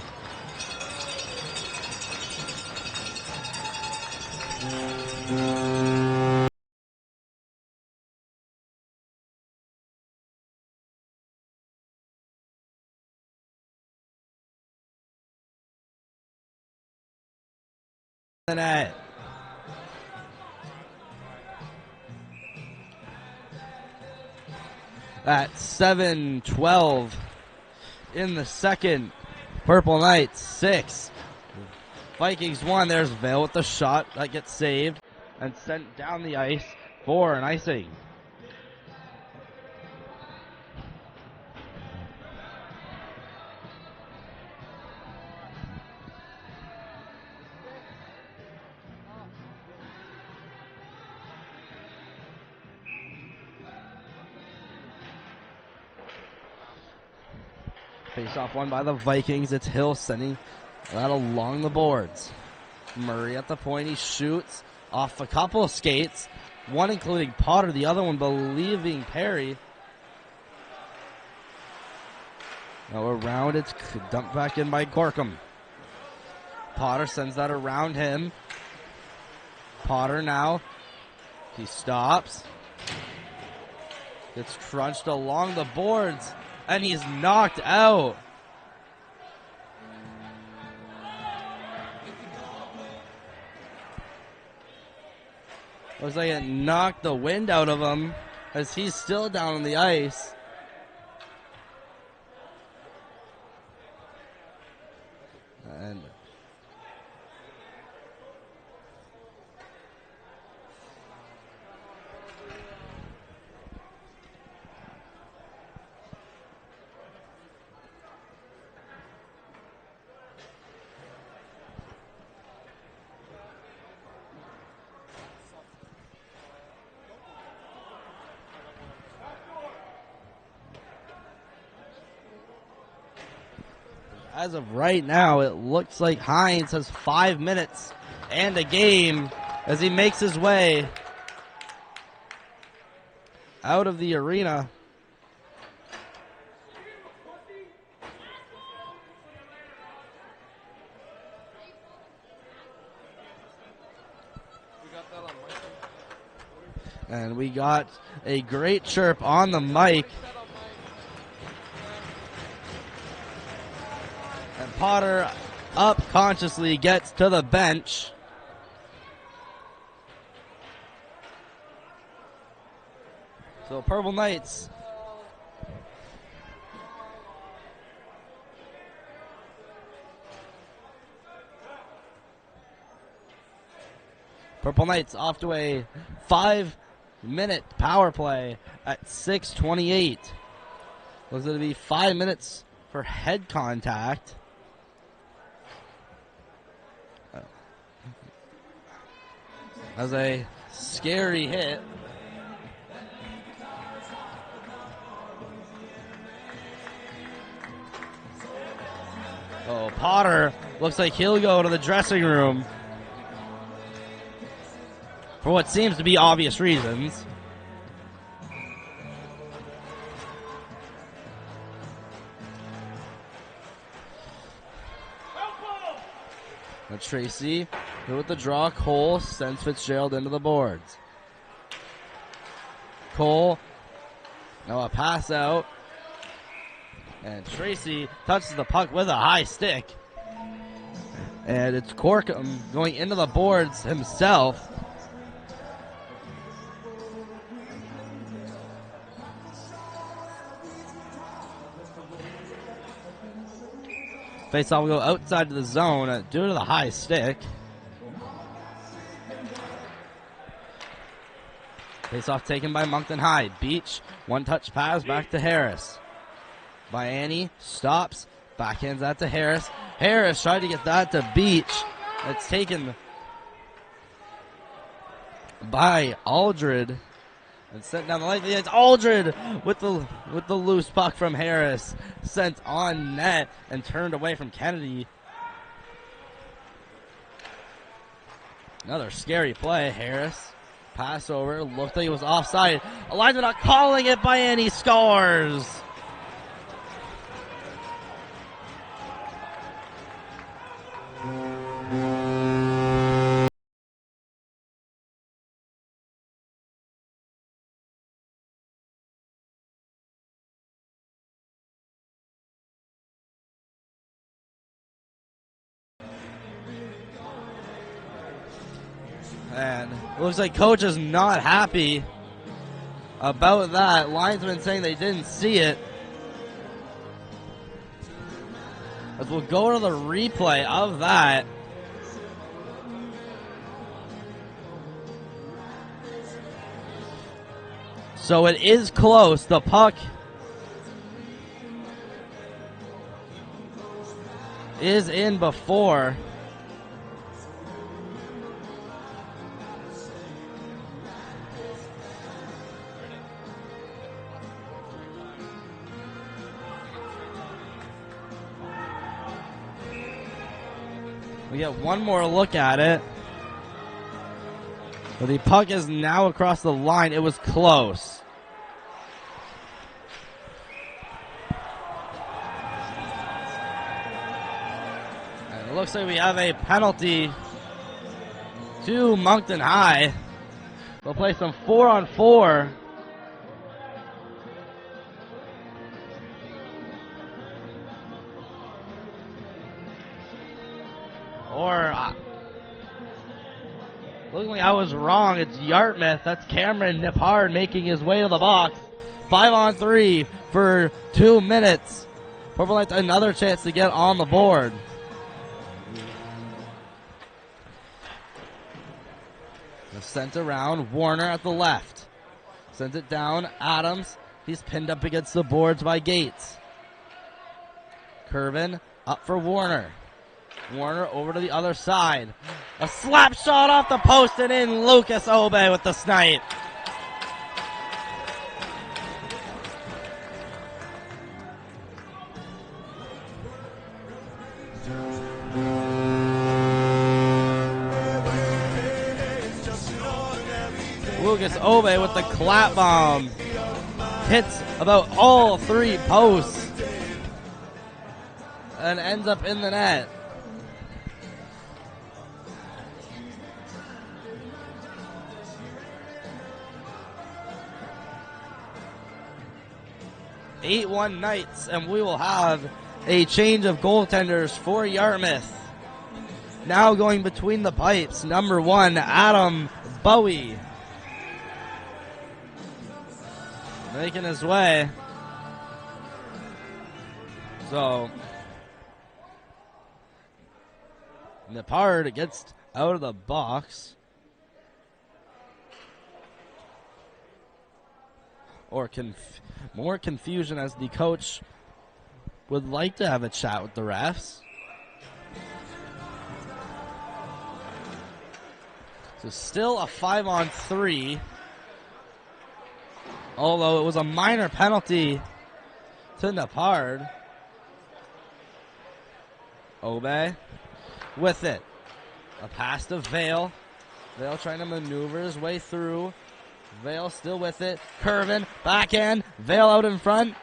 The net. At 7:12 in the second. Purple Knights 6. Vikings 1. There's Vale with the shot that gets saved and sent down the ice for an icing. Face-off won by the Vikings. It's Hill sending that along the boards. Murray at the point. He shoots off a couple of skates. One including Potter. The other one believing Perry. Now around. It's dumped back in by Gorkum. Potter sends that around him. Potter now. He stops. Gets crunched along the boards. And he's knocked out. Looks like it knocked the wind out of him as he's still down on the ice. And as of right now, it looks like Hines has 5 minutes and a game as he makes his way out of the arena. And we got a great chirp on the mic. And Potter up consciously gets to the bench. So Purple Knights off to a 5-minute power play at 6:28. Looks like to be 5 minutes for head contact. That was a scary hit. Oh, Potter looks like he'll go to the dressing room for what seems to be obvious reasons. Now Tracy with the draw. Cole sends Fitzgerald into the boards. Cole, now a pass out. And Tracy touches the puck with a high stick. And it's Corkum going into the boards himself. Faceoff will go outside to the zone due to the high stick. Faceoff taken by Moncton High. Beach, one-touch pass back to Harris. Biani stops, backhands that to Harris. Harris tried to get that to Beach. It's taken by Aldred and sent down the line. It's Aldred with the loose puck from Harris, sent on net and turned away from Kennedy. Another scary play. Harris pass over, looked like it was offside. Elijah not calling it. Biani scores. And it looks like coach is not happy about that. Linesman saying they didn't see it. As we'll go to the replay of that. So it is close. The puck is in before. We get one more look at it. But the puck is now across the line. It was close. And it looks like we have a penalty to Moncton High. We'll play some 4-on-4. Looking like I was wrong. It's Yarmouth. That's Cameron Niphard making his way to the box. 5-on-3 for 2 minutes. Purple Knights another chance to get on the board. Sent around. Warner at the left. Sends it down. Adams. He's pinned up against the boards by Gates. Curvin up for Warner. Warner over to the other side. A slap shot off the post and in. Lucas Obey with the snipe. Lucas Obey with the clap bomb. Hits about all 3 posts and ends up in the net. (8-1) Knights, and we will have a change of goaltenders for Yarmouth. Now going between the pipes, number 1, Adam Bowie. making his way. So Nepard gets out of the box. Or more confusion as the coach would like to have a chat with the refs. So still a 5-on-3. Although it was a minor penalty to Nepard. Obey with it. A pass to Vale. Vale trying to maneuver his way through. Vale still with it. Curvin, backhand. Vale out in front.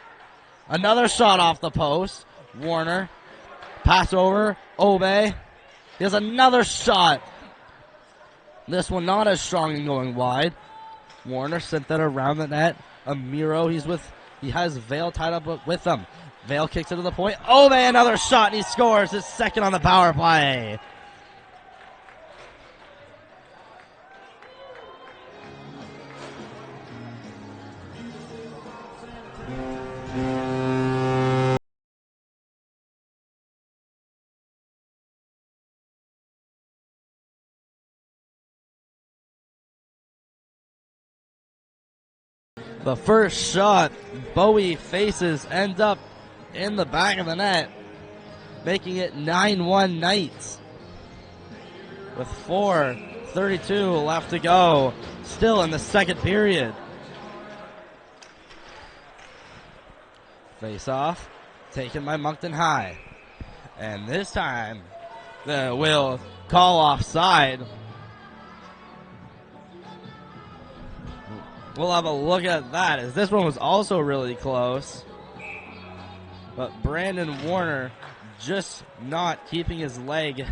Another shot off the post. Warner. Pass over. Obey. He has another shot. This one not as strong and going wide. Warner sent that around the net. Amiro, he has Vale tied up with him. Vale kicks it to the point. Obey another shot and he scores his second on the power play. The first shot Bowie faces ends up in the back of the net, making it 9-1 Knights. With 4:32 left to go, still in the second period. Face off, taken by Moncton High. And this time, they will call offside. We'll have a look at that, as this one was also really close. But Brandon Warner just not keeping his leg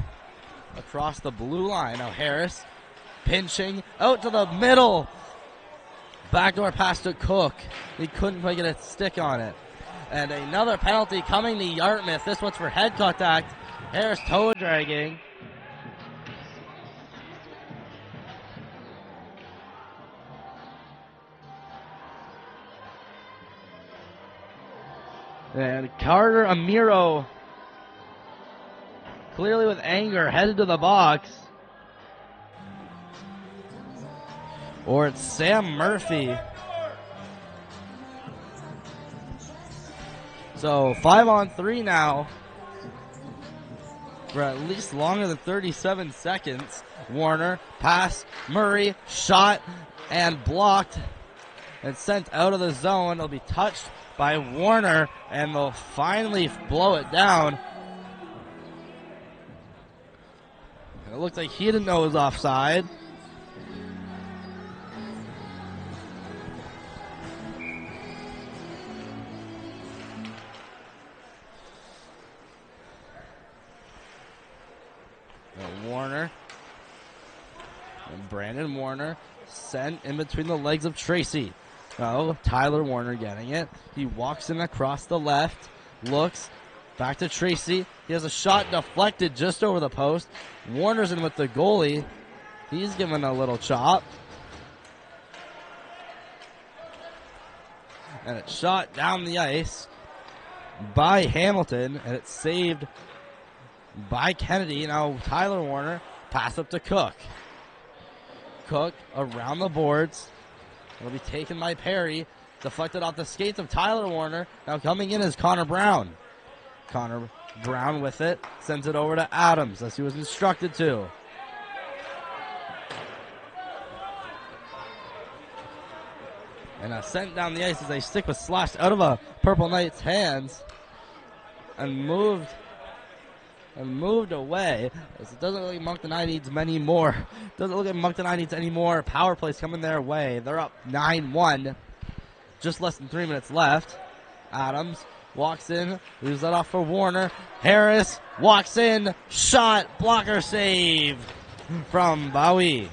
across the blue line. Now Harris pinching out to the middle. Backdoor pass to Cook. He couldn't quite get a stick on it. And another penalty coming to Yarmouth. This one's for head contact. Harris toe dragging. And Carter Amiro, clearly with anger, headed to the box. Or it's Sam Murphy. So 5-on-3 now for at least longer than 37 seconds. Warner, pass, Murray, shot, and blocked and sent out of the zone. It'll be touched by Warner, and they'll finally blow it down. It looked like he didn't know it was offside. Warner and Brandon Warner sent in between the legs of Tracy. Oh, Tyler Warner getting it. He walks in across the left, looks back to Tracy. He has a shot deflected just over the post. Warner's in with the goalie. He's given a little chop. And it's shot down the ice by Hamilton, and it's saved by Kennedy. Now Tyler Warner, pass up to Cook. Cook around the boards. It'll be taken by Perry. Deflected off the skates of Tyler Warner. Now coming in is Connor Brown. Connor Brown with it. Sends it over to Adams as he was instructed to. And a sent down the ice as a stick was slashed out of a Purple Knight's hands. And moved away. As it doesn't look like Moncton High needs many more. Doesn't look like Moncton High needs any more power plays coming their way. They're up 9-1. Just less than 3 minutes left. Adams walks in, leaves that off for Warner. Harris walks in, shot, blocker save from Bowie.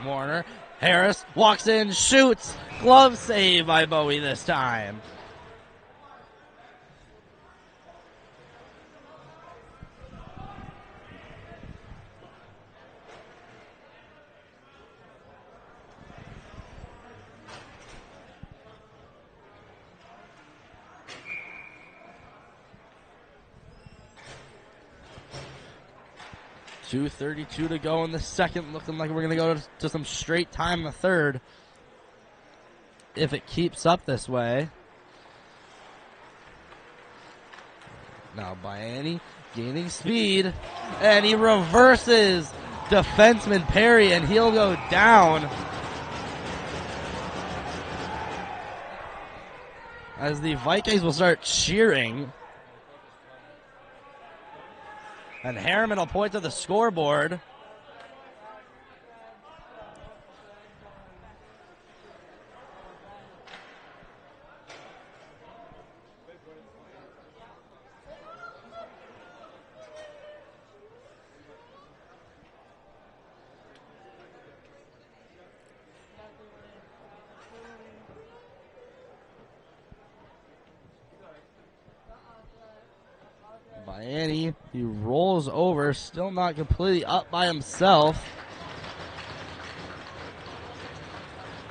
Warner, Harris walks in, shoots, glove save by Bowie this time. 2:32 to go in the second. Looking like we're going to go to some straight time in the third if it keeps up this way. Now Biani gaining speed, and he reverses defenseman Perry, and he'll go down as the Vikings will start cheering. And Harriman will point to the scoreboard. Miami, he rolls over, still not completely up by himself.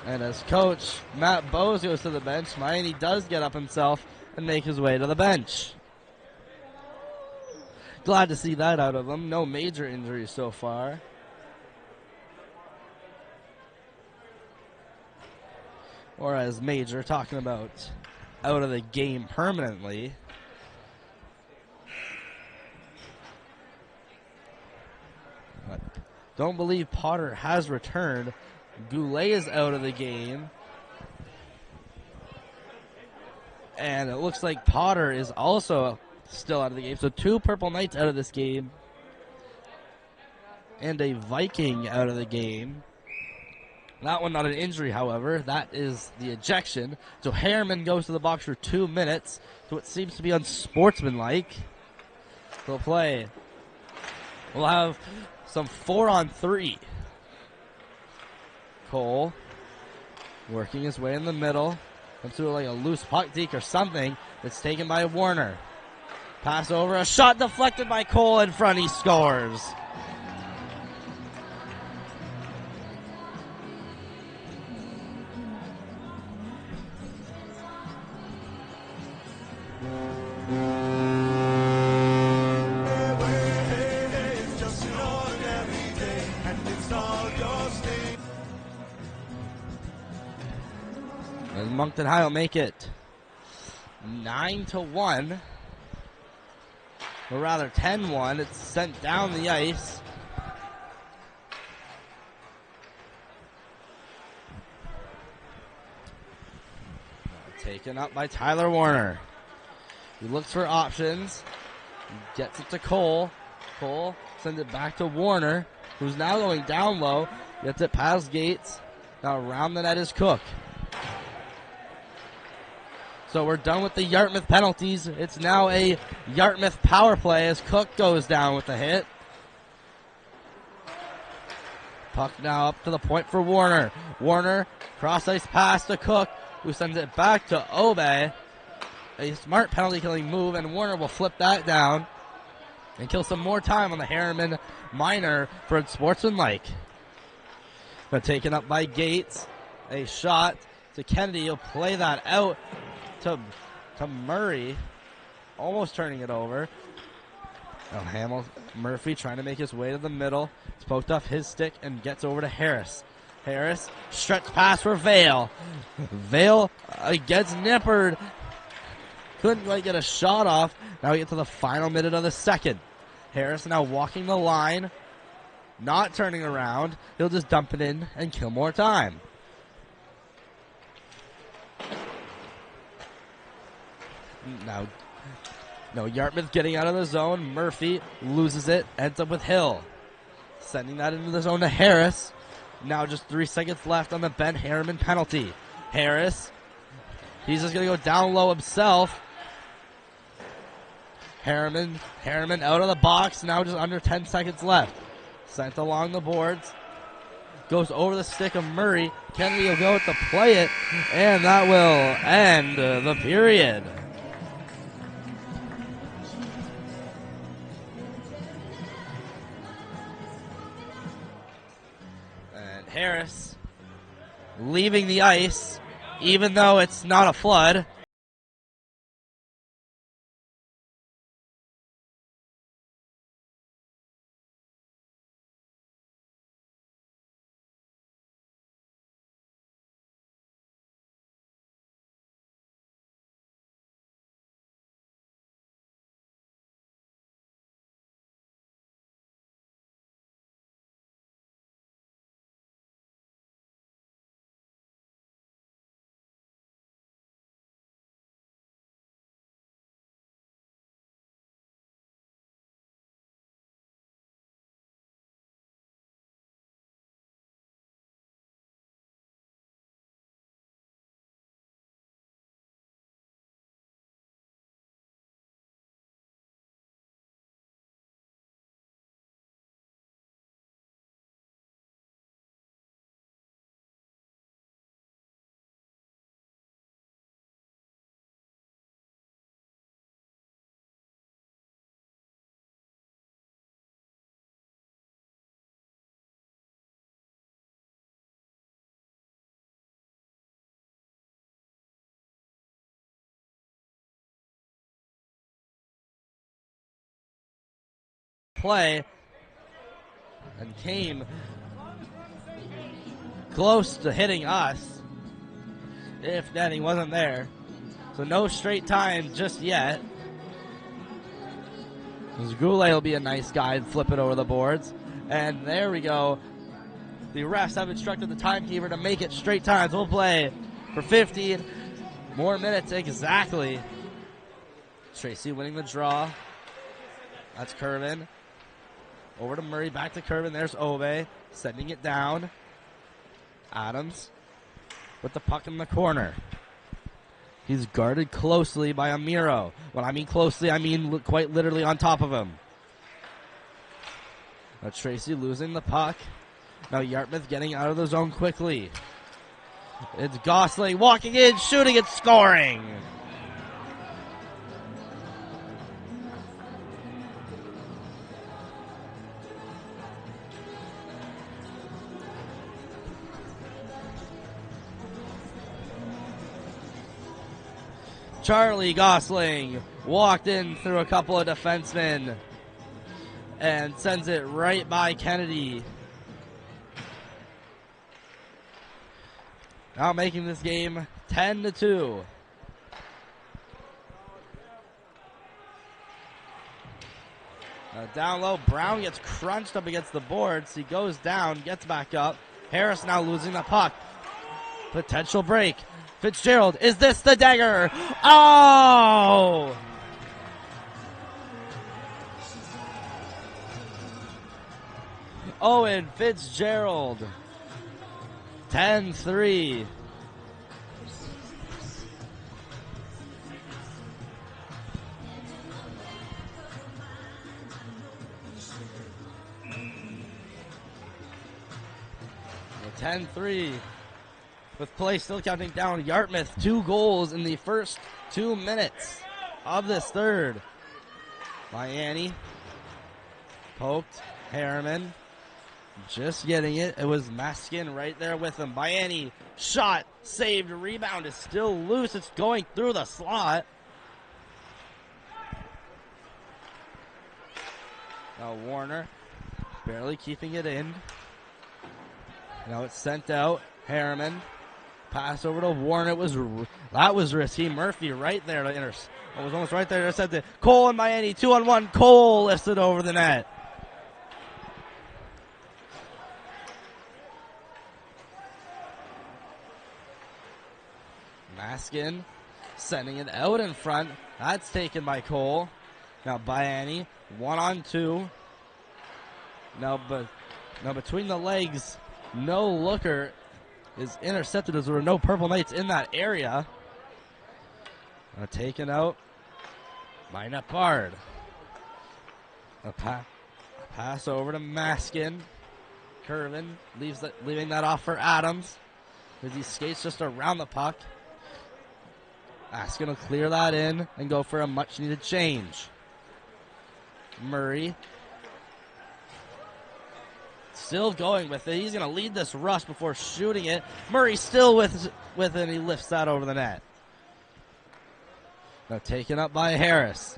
And as coach Matt Bowes goes to the bench, Miami does get up himself and make his way to the bench. Glad to see that out of him. No major injuries so far. Or as major, talking about out of the game permanently. Don't believe Potter has returned. Goulet is out of the game. And it looks like Potter is also still out of the game. So 2 Purple Knights out of this game. And a Viking out of the game. That one not an injury, however. That is the ejection. So Harriman goes to the box for 2 minutes. So it seems to be unsportsmanlike. They'll play. We'll have some 4-on-3. Cole working his way in the middle. Comes through like a loose puck deke or something. It's taken by Warner. Pass over. A shot deflected by Cole in front. He scores. And Moncton High will make it 9-1. Or rather 10-1. It's sent down the ice. Taken up by Tyler Warner. He looks for options. He gets it to Cole. Cole sends it back to Warner, who's now going down low. Gets it past Gates. Now around the net is Cook. So we're done with the Yarmouth penalties. It's now a Yarmouth power play as Cook goes down with the hit. Puck now up to the point for Warner. Warner, cross-ice pass to Cook, who sends it back to Obe. A smart penalty-killing move, and Warner will flip that down and kill some more time on the Harriman minor for sportsmanlike. But taken up by Gates. A shot to Kennedy. He'll play that out to Murray, almost turning it over. Now Murphy trying to make his way to the middle. It's poked off his stick and gets over to Harris. Harris, stretch pass for Vale. Vale gets nippered. Couldn't quite get a shot off. Now we get to the final minute of the second. Harris now walking the line, not turning around. He'll just dump it in and kill more time. Now Yarmouth getting out of the zone. Murphy loses it, ends up with Hill. Sending that into the zone to Harris. Now just 3 seconds left on the Ben Harriman penalty. Harris, he's just going to go down low himself. Harriman out of the box. Now just under 10 seconds left. Sent along the boards. Goes over the stick of Murray. Kennedy will go to play it, and that will end the period. Harris leaving the ice, even though it's not a flood. play and came close to hitting us if netting wasn't there. So no straight time just yet. Goulet will be a nice guy and flip it over the boards. And there we go. The refs have instructed the timekeeper to make it straight times. We'll play for 15 more minutes exactly. Tracy winning the draw. That's Curvin. Over to Murray, back to Curvin. There's Ove, sending it down. Adams with the puck in the corner. He's guarded closely by Amiro. When I mean closely, I mean quite literally on top of him. Now Tracy losing the puck. Now Yarmouth getting out of the zone quickly. It's Gosling walking in, shooting and scoring. Charlie Gosling walked in through a couple of defensemen and sends it right by Kennedy. Now making this game 10-2. Down low, Brown gets crunched up against the boards. He goes down, gets back up. Harris now losing the puck. Potential break. Fitzgerald, is this the dagger? Oh! Owen Fitzgerald. 10-3. The 10-3. With play still counting down, Yarmouth 2 goals in the first 2 minutes of this third. Miami poked. Harriman just getting it. It was Maskin right there with him. Miami shot, saved, rebound is still loose. It's going through the slot. Now Warner barely keeping it in. Now it's sent out. Harriman. Pass over to Warren. That was risky. Murphy right there to intercept. It was almost right there to intercept it. Cole and Miami 2-on-1. Cole lifts it over the net. Maskin sending it out in front. That's taken by Cole. Now Bayani 1-on-2. Now between the legs, no looker is intercepted as there were no Purple Knights in that area. Taken out by Napard. A pass over to Maskin. Curvin leaving that off for Adams as he skates just around the puck. Maskin will clear that in and go for a much needed change. Murray still going with it. He's going to lead this rush before shooting it. Murray still with it, and he lifts that over the net. Now taken up by Harris.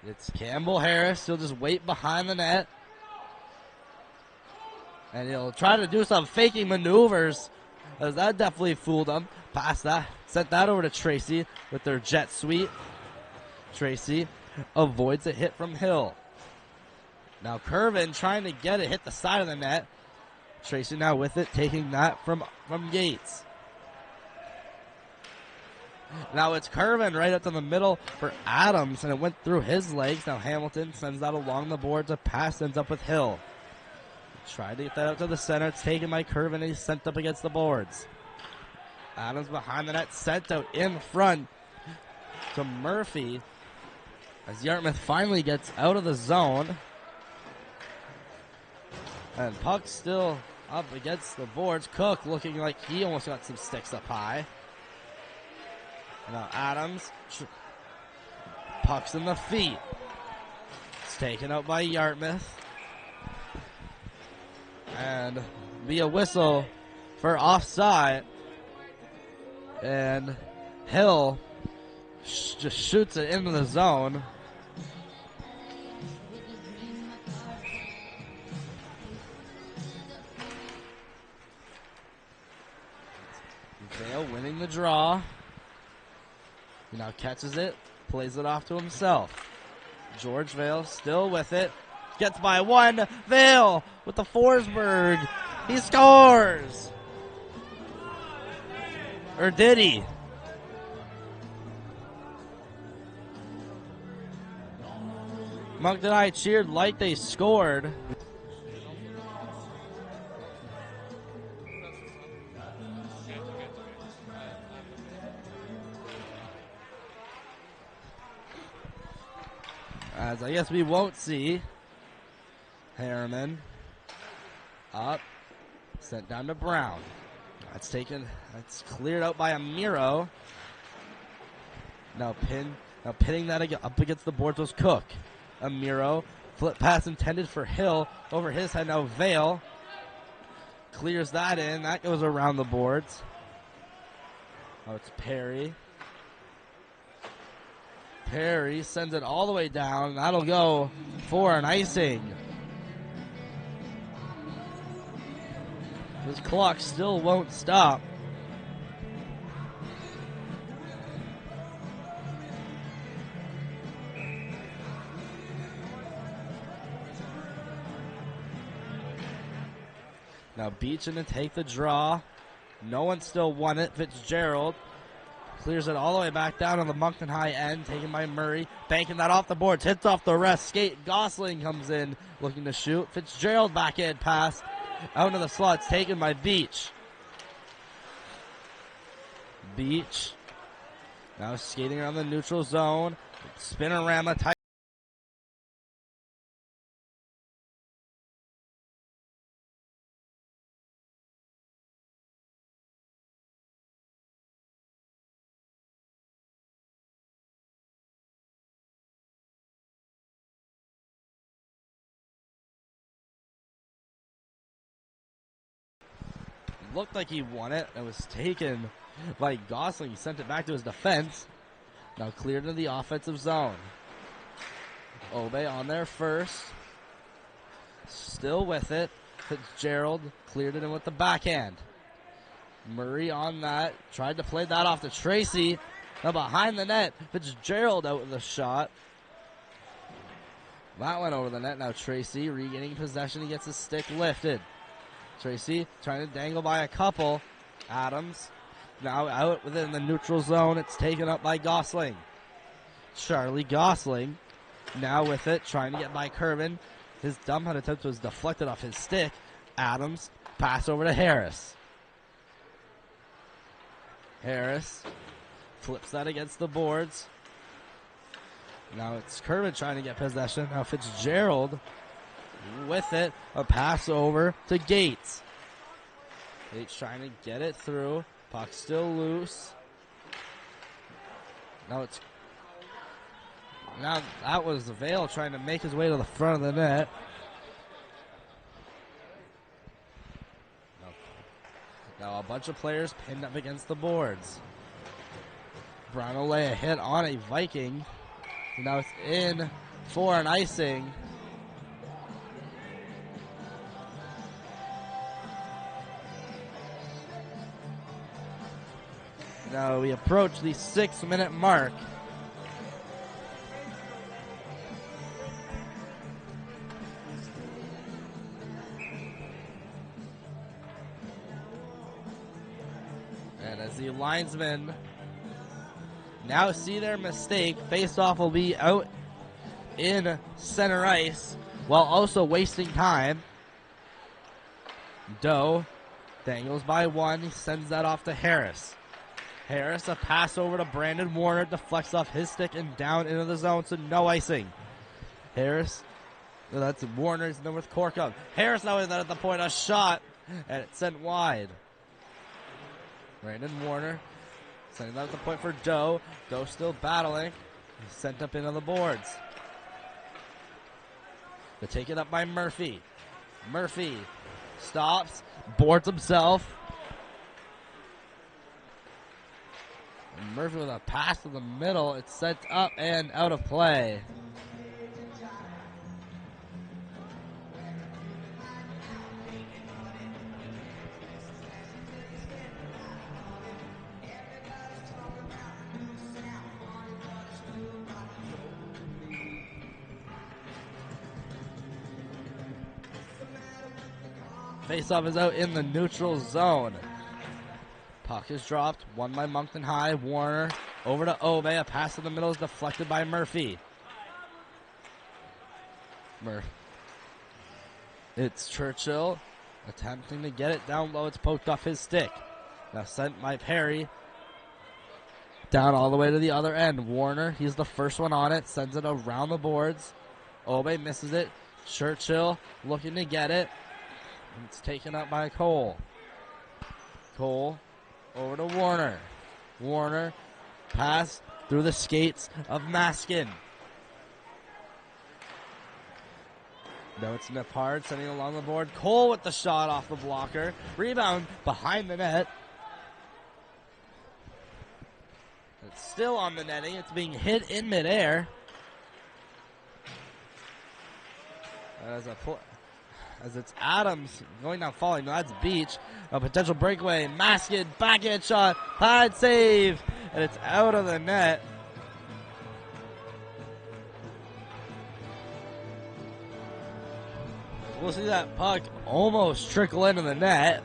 It's Campbell Harris. He'll just wait behind the net. And he'll try to do some faking maneuvers, as that definitely fooled him. Pass that. Sent that over to Tracy with their jet sweep. Tracy avoids a hit from Hill. Now Curvin trying to get it, hit the side of the net. Tracy now with it, taking that from Gates. Now it's Curvin right up to the middle for Adams, and it went through his legs. Now Hamilton sends that along the boards. A pass ends up with Hill. Tried to get that out to the center. It's taken by Curvin, and he's sent up against the boards. Adams behind the net, sent out in front to Murphy as Yarmouth finally gets out of the zone. And puck still up against the boards. Cook looking like he almost got some sticks up high. Now Adams. Puck's in the feet. It's taken out by Yarmouth. And be a whistle for offside. And Hill just shoots it into the zone. Vale winning the draw. He now catches it, plays it off to himself. George Vale still with it. Gets by one. Vale with the Forsberg. He scores! Or did he? Moncton High cheered like they scored. As I guess we won't see. Harriman up, sent down to Brown. That's cleared out by Amiro. Now pinning that up against the boards was Cook. Amiro, flip pass intended for Hill, over his head. Now Vale clears that in. That goes around the boards. Oh, it's Perry. Perry sends it all the way down. That'll go for an icing. This clock still won't stop. Now Beechin to take the draw. No one still won it. Fitzgerald clears it all the way back down on the Moncton High end, taken by Murray, banking that off the boards, hits off the rest, skate, Gosling comes in, looking to shoot, Fitzgerald backhand pass, out into the slots, taken by Beach. Beach, now skating around the neutral zone, spinorama, tight. Looked like he won it. It was taken by Gosling. He sent it back to his defense. Now cleared into the offensive zone. Obe on there first. Still with it. Fitzgerald cleared it in with the backhand. Murray on that. Tried to play that off to Tracy. Now behind the net. Fitzgerald out with a shot. That went over the net. Now Tracy regaining possession. He gets his stick lifted. Tracy trying to dangle by a couple. Adams now out within the neutral zone. It's taken up by Gosling. Charlie Gosling now with it, trying to get by Kervin. His dump head attempt was deflected off his stick. Adams pass over to Harris. Harris flips that against the boards. Now it's Kervin trying to get possession. Now Fitzgerald with it, a pass over to Gates. Gates trying to get it through. Puck still loose. Now that was Vale trying to make his way to the front of the net. Now a bunch of players pinned up against the boards. Brown will lay a hit on a Viking. Now it's in for an icing. Now we approach the 6-minute mark. And as the linesmen now see their mistake, face-off will be out in center ice while also wasting time. Doe dangles by one. He sends that off to Harris. Harris, a pass over to Brandon Warner, deflects off his stick and down into the zone, so no icing. Harris, that's Warner's then with Corkum. Harris now at the point, a shot, and it's sent wide. Brandon Warner sending that at the point for Doe. Doe still battling. He's sent up into the boards. They take it up by Murphy. Murphy stops, boards himself. Murphy with a pass to the middle. It's sent up and out of play. Face-off is out in the neutral zone. Puck is dropped. Won by Moncton High. Warner over to Obe. A pass in the middle is deflected by Murphy. It's Churchill attempting to get it down low. It's poked off his stick. Now sent by Perry. Down all the way to the other end. Warner, he's the first one on it. Sends it around the boards. Obe misses it. Churchill looking to get it. It's taken up by Cole. Cole over to Warner. Warner pass through the skates of Maskin. Now it's Nepard sending it along the board. Cole with the shot off the blocker. Rebound behind the net. It's still on the netting. It's being hit in midair. As it's Adams going down falling. No, that's Beach. A potential breakaway. Maskin, backhand shot. Hard save. And it's out of the net. We'll see that puck almost trickle into the net.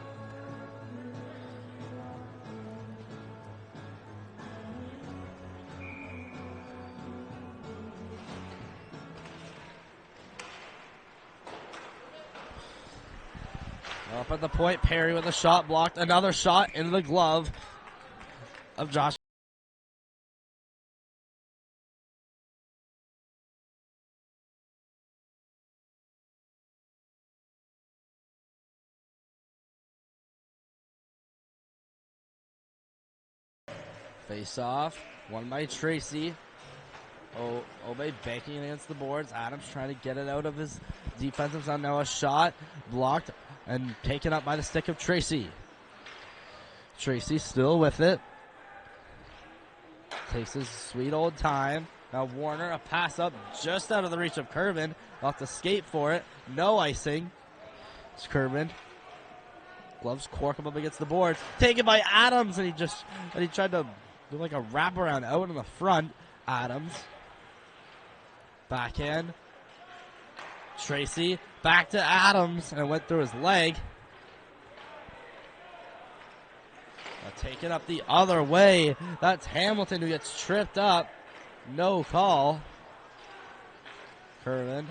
Up at the point, Perry with a shot blocked. Another shot into the glove of Josh. Face off, won by Tracy. Obe banking against the boards. Adams trying to get it out of his defensive zone. Now a shot blocked and taken up by the stick of Tracy. Tracy still with it. Takes his sweet old time. Now Warner, a pass up just out of the reach of Kervin. I'll have to skate for it. No icing. It's Kervin. Gloves cork him up against the boards. Taken by Adams, and he tried to do like a wraparound out in the front. Adams. Backhand. Tracy. Back to Adams, and it went through his leg. Now taken up the other way. That's Hamilton who gets tripped up. No call. Kervin.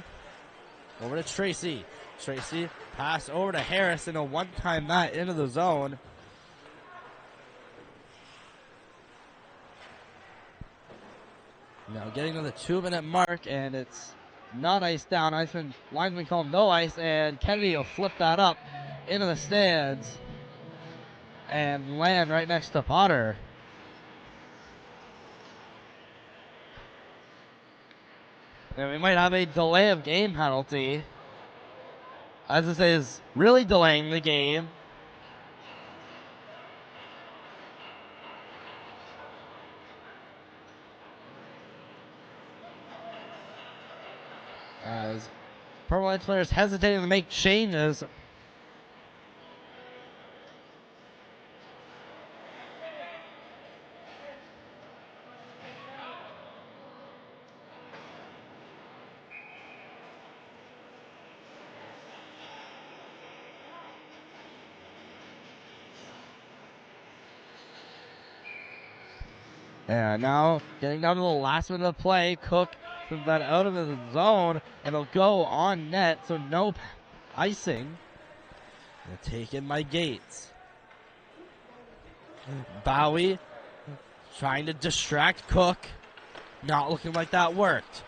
Over to Tracy. Tracy. Pass over to Harris and a one-time mat into the zone. Now getting to the 2-minute mark, and it's not ice down. Linesman call him no ice, and Kennedy will flip that up into the stands and land right next to Potter. And we might have a delay of game penalty. As I say, is really delaying the game. As Purple Lights players hesitating to make changes. And now getting down to the last minute of play. Cook puts that out of the zone, and it'll go on net, so no icing. And taken by Gates. Bowie trying to distract Cook. Not looking like that worked.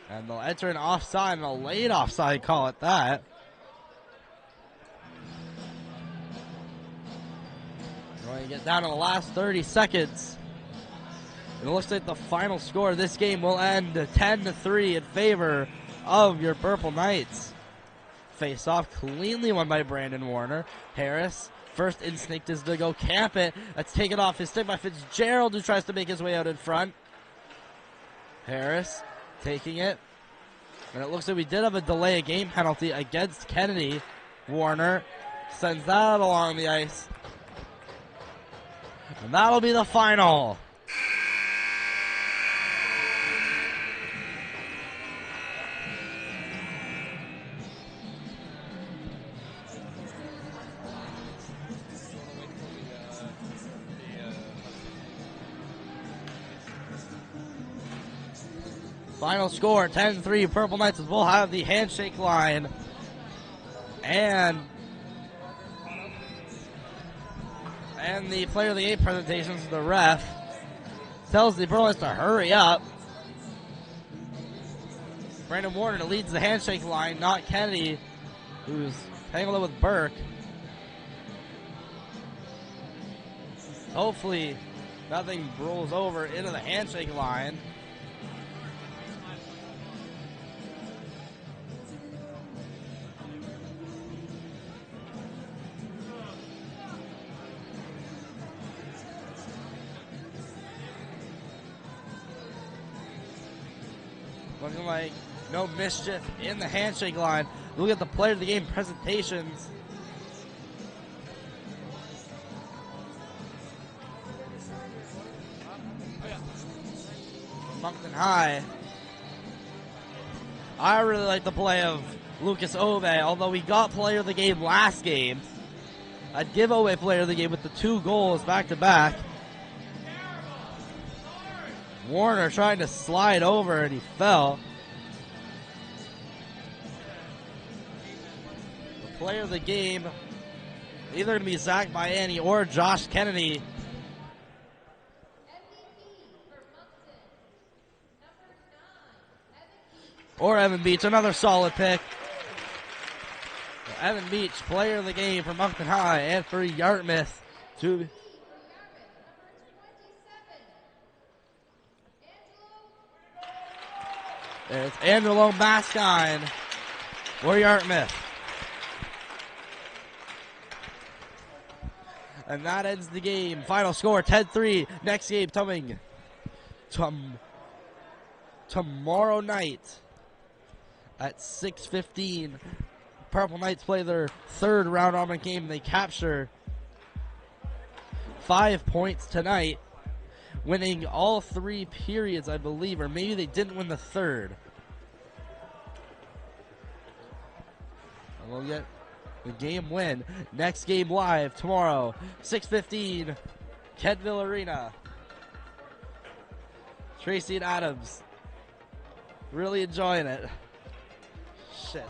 And they'll enter an offside, and a late offside call at that. Going to get down to the last 30 seconds. It looks like the final score of this game will end 10-3 in favor of your Purple Knights. Face off cleanly won by Brandon Warner. Harris, first instinct is to go camp it. That's taken off his stick by Fitzgerald, who tries to make his way out in front. Harris taking it. And it looks like we did have a delay of game penalty against Kennedy. Warner sends that along the ice. And that'll be the final. Final score, 10-3. Purple Knights will have the handshake line. And the player of the game presentations, the ref, tells the Purple Knights to hurry up. Brandon Warner leads the handshake line, not Kennedy, who's tangled up with Burke. Hopefully, nothing rolls over into the handshake line. Looking like no mischief in the handshake line. Look at the player of the game presentations. Moncton High. I really like the play of Lucas Ove, although he got player of the game last game. I'd give Ove player of the game with the 2 goals back to back. Warner trying to slide over and he fell. The player of the game either going to be Zach Miami or Josh Kennedy. Or Evan Beach, another solid pick. Evan Beach, player of the game for Moncton High and for Yarmouth. There's Angelo Mascine for Yarmouth. And that ends the game. Final score, 10-3. Next game coming tomorrow night at 6:15. Purple Knights play their 3rd round robin game. They capture 5 points tonight, winning all 3 periods, I believe, or maybe they didn't win the 3rd. And we'll get the game win. Next game live tomorrow, 6:15, Kentville Arena. Tracy and Adams, really enjoying it. Shit.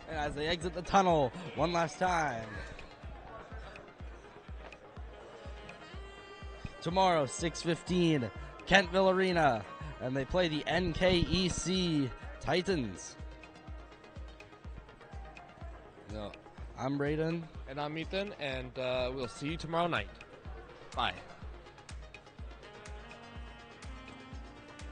And as they exit the tunnel one last time. Tomorrow, 6:15, Kentville Arena, and they play the NKEC Titans. No, I'm Braden. And I'm Ethan, and we'll see you tomorrow night. Bye.